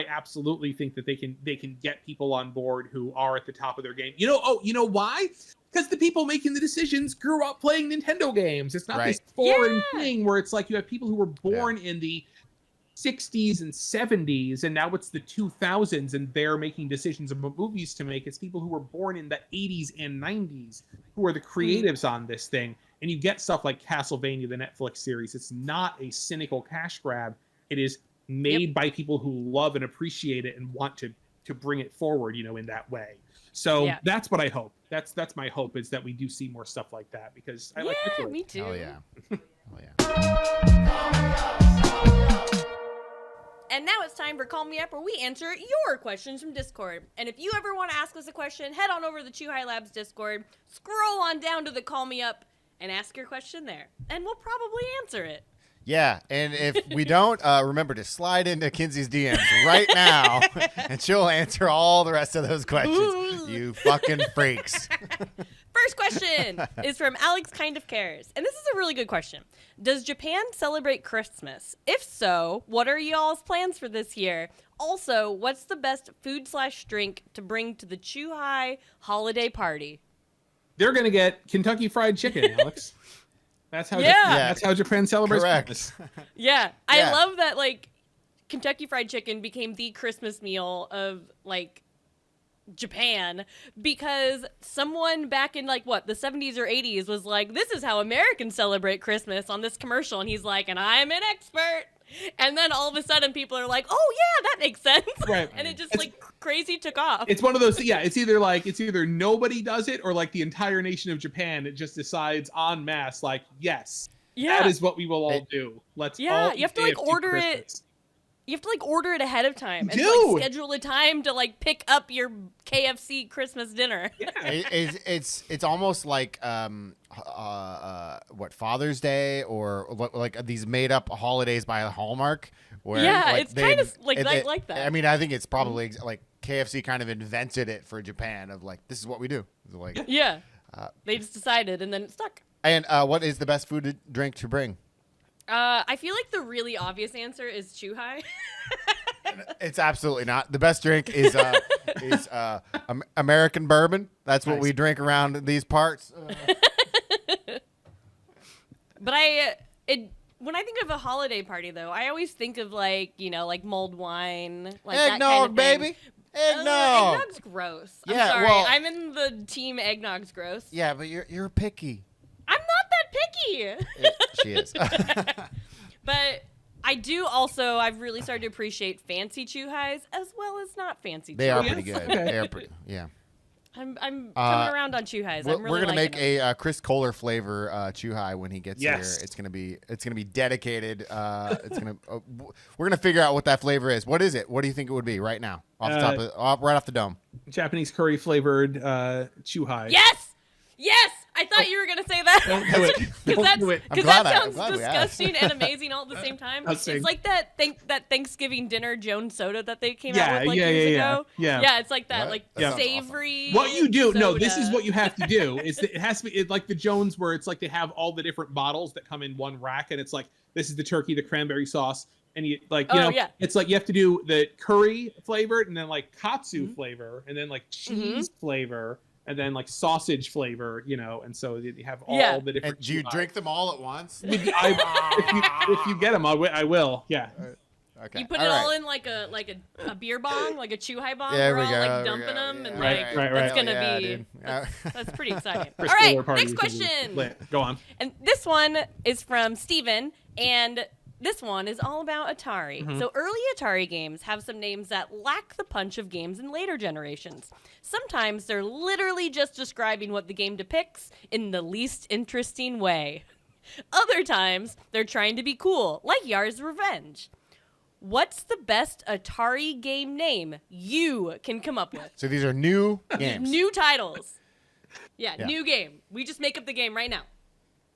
absolutely think that they can get people on board who are at the top of their game. You know why? Because the people making the decisions grew up playing Nintendo games. It's not this foreign thing where it's like you have people who were born in the 60s and 70s, and now it's the 2000s, and they're making decisions about movies to make. It's people who were born in the 80s and 90s who are the creatives on this thing. and you get stuff like Castlevania, the Netflix series. It's not a cynical cash grab. It is made by people who love and appreciate it and want to bring it forward, in that way. So that's what I hope. That's my hope, is that we do see more stuff like that, because I like it. Me too. Oh yeah. And now it's time for Call Me Up, where we answer your questions from Discord. And if you ever want to ask us a question, head on over to the Chew High Labs Discord, scroll on down to the Call Me Up, and ask your question there. And we'll probably answer it. Yeah, and if we don't, remember to slide into Kinsey's DMs right now, and she'll answer all the rest of those questions. Ooh. You fucking freaks. First question is from Alex Kind of Cares. And this is a really good question. Does Japan celebrate Christmas? If so, what are y'all's plans for this year? Also, what's the best food/drink to bring to the Chew High holiday party? They're going to get Kentucky Fried Chicken, Alex. That's how that's how Japan celebrates Christmas. Yeah. I love that, like, Kentucky Fried Chicken became the Christmas meal of, like, Japan, because someone back in, like, the 70s or 80s was like, this is how Americans celebrate Christmas on this commercial, and he's like, and I'm an expert. And then all of a sudden people are like, oh yeah, that makes sense. Right. And it just crazy took off. It's one of those, it's either nobody does it, or like the entire nation of Japan, it just decides en masse, like, yes, that is what we will all do. Let's all you have to order Christmas. it. You have to order it ahead of time and schedule a time to pick up your KFC Christmas dinner. Yeah. It's almost like Father's Day, or like these made up holidays by Hallmark. Where, it's kind of like that. I mean, I think it's probably like KFC kind of invented it for Japan, of like, this is what we do. Like, they just decided, and then it stuck. And what is the best food to drink to bring? I feel like the really obvious answer is Chew High. It's absolutely not. The best drink is American bourbon. That's what we drink around these parts. But when I think of a holiday party, though, I always think of mulled wine, like that eggnog, kind of thing. baby. Eggnog. Eggnog's gross. I'm sorry. Well, I'm in the team eggnog's gross. Yeah, but you're picky. I'm not that picky. She is. But I do also, I've really started to appreciate fancy Chew Highs as well as not fancy Chew Highs. They are pretty good. They are pretty, I'm coming around on Chew Highs. We're gonna make a Chris Kohler flavor Chew High when he gets here. It's gonna be dedicated. We're gonna figure out what that flavor is. What is it? What do you think it would be right now? Right off the dome. Japanese curry flavored Chew High. Yes, I thought you were gonna say that. Don't do it. Because that sounds disgusting and amazing all at the same time. It's like that Thanksgiving dinner Jones soda that they came out with years ago. Yeah, it's like that, savory. What you do? Soda. No, this is what you have to do. Is that it has to be like the Jones, where it's like they have all the different bottles that come in one rack, and it's like, this is the turkey, the cranberry sauce, and it's like you have to do the curry flavored, and then like katsu flavor, and then like cheese flavor. And then like sausage flavor, and so you have all the different. And do you drink them all at once? If you get them, I will. Yeah. Okay. You put it all in like a beer bong, like a Chew High bong. We're all like dumping them, and that's gonna be that's pretty exciting. All right, next question. Go on. And this one is from Steven, and this one is all about Atari. So early Atari games have some names that lack the punch of games in later generations. Sometimes they're literally just describing what the game depicts in the least interesting way. Other times, they're trying to be cool, like Yar's Revenge. What's the best Atari game name you can come up with? So these are new games. New titles. Yeah, new game. We just make up the game right now.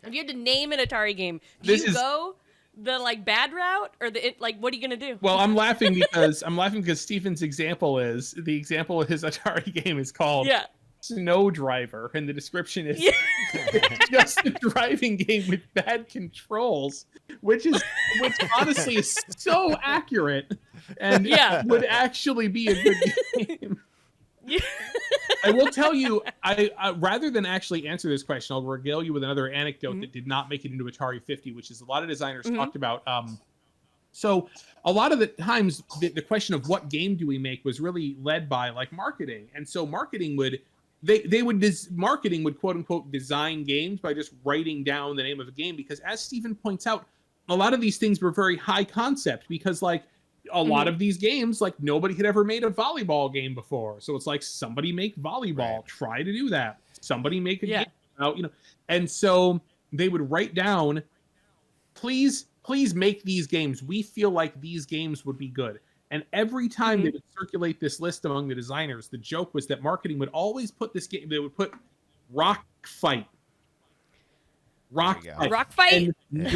If you had to name an Atari game, do you go the bad route, or what are you gonna do? Well, I'm laughing because Stephen's example of his Atari game is called Snow Driver, and the description is it's just a driving game with bad controls, which honestly is so accurate and would actually be a good game. I will tell you, I rather than actually answer this question, I'll regale you with another anecdote that did not make it into Atari 50, which is a lot of designers talked about. So a lot of the times, the question of what game do we make was really led by marketing. And so marketing would marketing would quote unquote design games by just writing down the name of a game, because as Stephen points out, a lot of these things were very high concept, because like a lot of these games, like nobody had ever made a volleyball game before. So it's like, somebody make volleyball, Right. try to do that. Somebody make a game out, and so they would write down, please make these games. We feel like these games would be good. And every time they would circulate this list among the designers, the joke was that marketing would always put this game, they would put Rock Fight. Rock Fight. Rock Fight?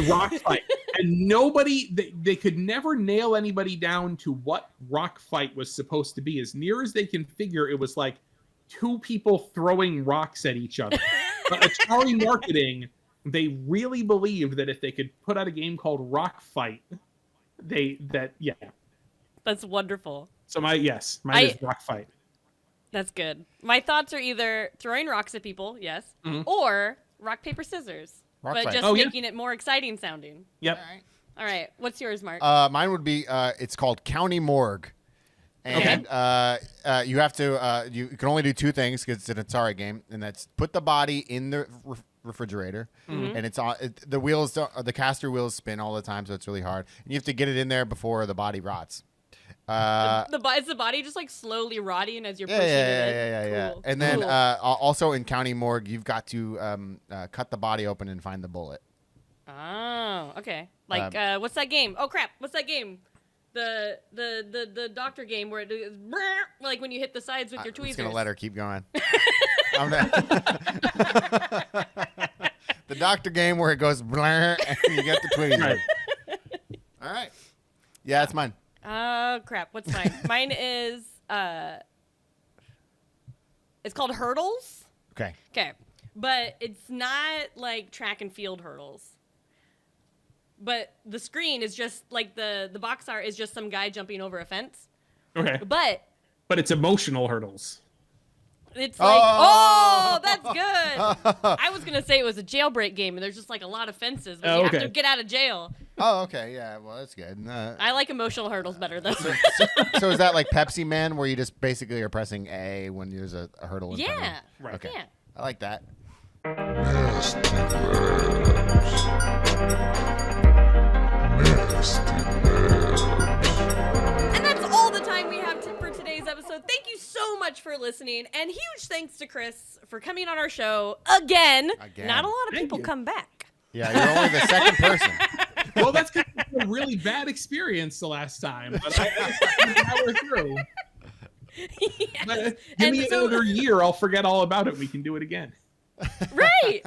Rock Fight. And nobody, they could never nail anybody down to what Rock Fight was supposed to be. As near as they can figure, it was like two people throwing rocks at each other. But Atari marketing, they really believed that if they could put out a game called Rock Fight, That's wonderful. So mine is Rock Fight. That's good. My thoughts are either throwing rocks at people, yes, or rock, paper, scissors. Rock but Fight. just making it more exciting sounding. Yep. All right. What's yours, Mark? Mine would be it's called County Morgue, and you have to you can only do two things because it's an Atari game, and that's put the body in the refrigerator, and it's on the wheels. The caster wheels spin all the time, so it's really hard. And you have to get it in there before the body rots. Is the body just like slowly rotting as you're pushing it in? Yeah. Cool. And then also in County Morgue, you've got to cut the body open and find the bullet. Oh, okay. Like what's that game? Oh crap! What's that game? The doctor game where it does like when you hit the sides with your tweezers. I'm just gonna let her keep going. The doctor game where it goes and you get the tweezers. Right. All right. Yeah, that's mine. Oh crap! What's mine? Mine is it's called Hurdles. Okay. Okay, but it's not like track and field hurdles. But the screen is just like the box art is just some guy jumping over a fence. Okay. But it's emotional hurdles. it's like, oh, that's good. I was going to say it was a jailbreak game, and there's just like a lot of fences, but you have to get out of jail. Oh, okay. Yeah, well, that's good. I like emotional hurdles better, though. So is that like Pepsi Man, where you just basically are pressing A when there's a hurdle in front of you? Right. Okay. Yeah. I like that. And that's all the time we have for today's episode. Thank you so much for listening, and huge thanks to Chris for coming on our show again. Not a lot of people come back. Yeah, you're only the second person. Well, that's kind of a really bad experience the last time, but I power through. Yes. Give me another year, I'll forget all about it. We can do it again. Right.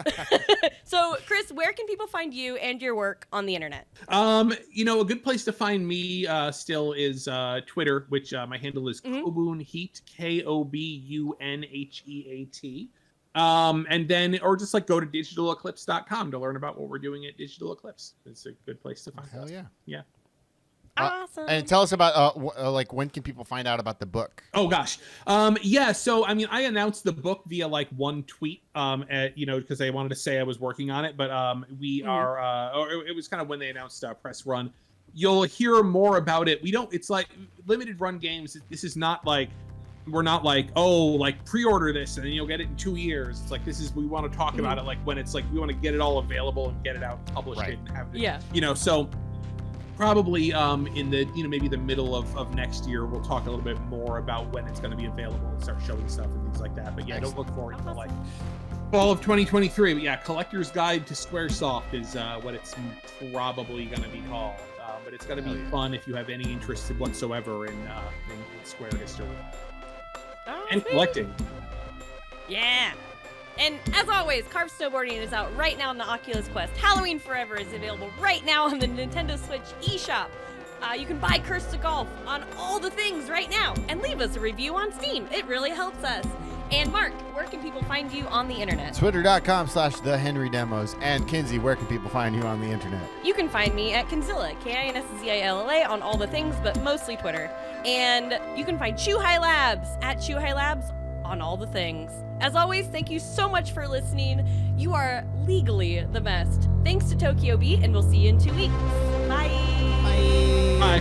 So, Chris, where can people find you and your work on the internet? A good place to find me still is Twitter, which my handle is Kobunheat, KOBUNHEAT. And then, or just like go to digitaleclipse.com to learn about what we're doing at Digital Eclipse. It's a good place to find us. Hell yeah. Yeah. Awesome. And tell us about like when can people find out about the book? Oh gosh. So I mean, I announced the book via like one tweet, because I wanted to say I was working on it, but we are, or it was kind of when they announced press run. You'll hear more about it. It's like limited run games. This is not like, we're not like, pre-order this and then you'll get it in 2 years. It's like, we want to talk about it like when it's like, we want to get it all available and get it out and publish it and have it. Yeah. So probably in the, maybe the middle of next year, we'll talk a little bit more about when it's going to be available and start showing stuff and things like that. But yeah, don't look forward to like fall of 2023. But yeah, Collector's Guide to Squaresoft is what it's probably going to be called. But it's going to be fun if you have any interest whatsoever in Square history. And collecting. Yeah. And as always, Carve Snowboarding is out right now on the Oculus Quest. Halloween Forever is available right now on the Nintendo Switch eShop. You can buy Curse to Golf on all the things right now and leave us a review on Steam. It really helps us. And Mark, where can people find you on the internet? Twitter.com/TheHenryDemos. And Kinsey, where can people find you on the internet? You can find me at Kinzilla, Kinszilla, on all the things, but mostly Twitter. And you can find Chuhai Labs at Chuhai Labs on all the things. As always, thank you so much for listening. You are legally the best. Thanks to Tokyo Beat, and we'll see you in 2 weeks. Bye. Bye.